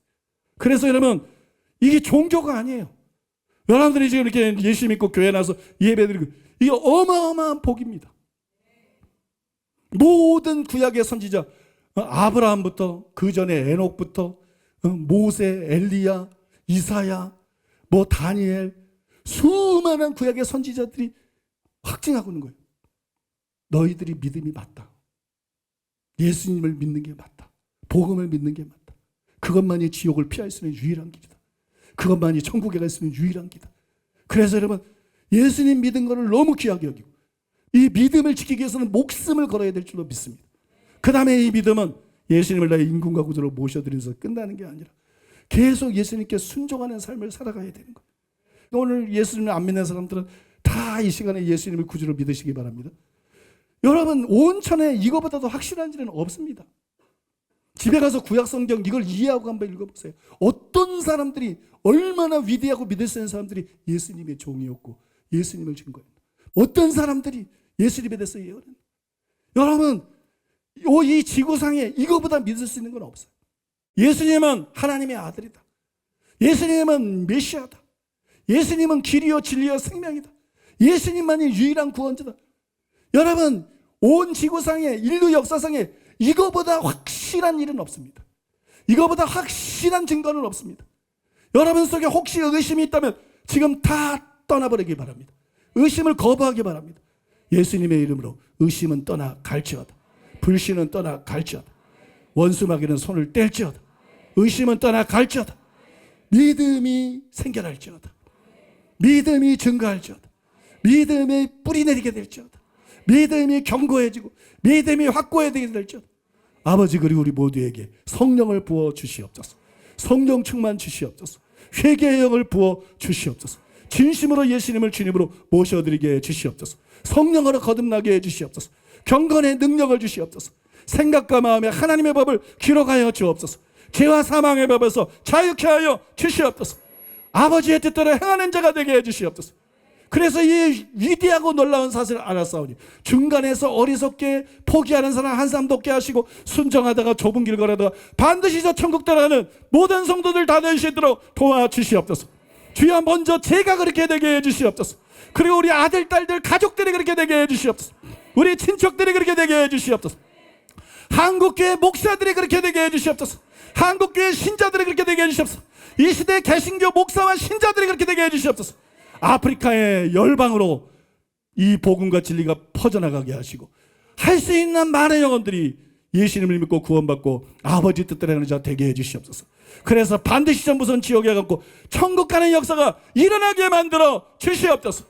[SPEAKER 3] 그래서 여러분, 이게 종교가 아니에요. 여러분들이 지금 이렇게 예수 믿고 교회 나서 예배드리고, 이게 어마어마한 복입니다. 모든 구약의 선지자, 아브라함부터 그 전에 에녹부터 모세, 엘리야, 이사야, 뭐 다니엘, 수많은 구약의 선지자들이 확증하고 있는 거예요. 너희들이 믿음이 맞다. 예수님을 믿는 게 맞다. 복음을 믿는 게 맞다. 그것만이 지옥을 피할 수 있는 유일한 길이다. 그것만이 천국에 갈 수 있는 유일한 길이다. 그래서 여러분, 예수님 믿은 것을 너무 귀하게 여기고 이 믿음을 지키기 위해서는 목숨을 걸어야 될 줄로 믿습니다. 그 다음에 이 믿음은 예수님을 나의 인군과 구주로 모셔드리면서 끝나는 게 아니라 계속 예수님께 순종하는 삶을 살아가야 되는 거예요. 오늘 예수님을 안 믿는 사람들은 다 이 시간에 예수님을 구주로 믿으시기 바랍니다. 여러분, 온천에 이거보다도 확실한 일은 없습니다. 집에 가서 구약성경 이걸 이해하고 한번 읽어보세요. 어떤 사람들이, 얼마나 위대하고 믿을 수 있는 사람들이 예수님의 종이었고 예수님을 준 거예요. 어떤 사람들이 예수님에 대해서 예언했나. 여러분, 이 지구상에 이거보다 믿을 수 있는 건 없어요. 예수님은 하나님의 아들이다. 예수님은 메시아다. 예수님은 길이요 진리요 생명이다. 예수님만이 유일한 구원자다. 여러분, 온 지구상에, 인류 역사상에 이거보다 확실한 일은 없습니다. 이거보다 확실한 증거는 없습니다. 여러분 속에 혹시 의심이 있다면 지금 다 떠나버리기 바랍니다. 의심을 거부하기 바랍니다. 예수님의 이름으로 의심은 떠나 갈지어다. 불신은 떠나 갈지어다. 원수마귀는 손을 뗄지어다. 의심은 떠나 갈지어다. 믿음이 생겨날지어다. 믿음이 증가할지어다. 믿음이 뿌리 내리게 될지어다. 믿음이 견고해지고 믿음이 확고해지게 될지어다. 아버지, 그리고 우리 모두에게 성령을 부어 주시옵소서. 성령 충만 주시옵소서. 회개의 영을 부어 주시옵소서. 진심으로 예수님을 주님으로 모셔드리게 해 주시옵소서. 성령으로 거듭나게 해 주시옵소서. 경건의 능력을 주시옵소서. 생각과 마음에 하나님의 법을 기록하여 주옵소서. 죄와 사망의 법에서 자유케 하여 주시옵소서. 아버지의 뜻대로 행하는 자가 되게 해 주시옵소서. 그래서 이 위대하고 놀라운 사실을 알았사오니 중간에서 어리석게 포기하는 사람 한 사람도 없게 하시고 순정하다가 좁은 길 걸어다가 반드시 저 천국 들어가는 모든 성도들 다 될 수 있도록 도와주시옵소서. 주여, 먼저 제가 그렇게 되게 해주시옵소서. 그리고 우리 아들, 딸들, 가족들이 그렇게 되게 해주시옵소서. 우리 친척들이 그렇게 되게 해주시옵소서. 한국교회 목사들이 그렇게 되게 해주시옵소서. 한국교회 신자들이 그렇게 되게 해주시옵소서. 이 시대 개신교 목사와 신자들이 그렇게 되게 해주시옵소서. 아프리카의 열방으로 이 복음과 진리가 퍼져나가게 하시고 할 수 있는 많은 영혼들이 예수님을 믿고 구원받고 아버지 뜻대로 하는 자 되게 해주시옵소서. 그래서 반드시 전부선 지옥에 가고 천국 가는 역사가 일어나게 만들어 주시옵소서.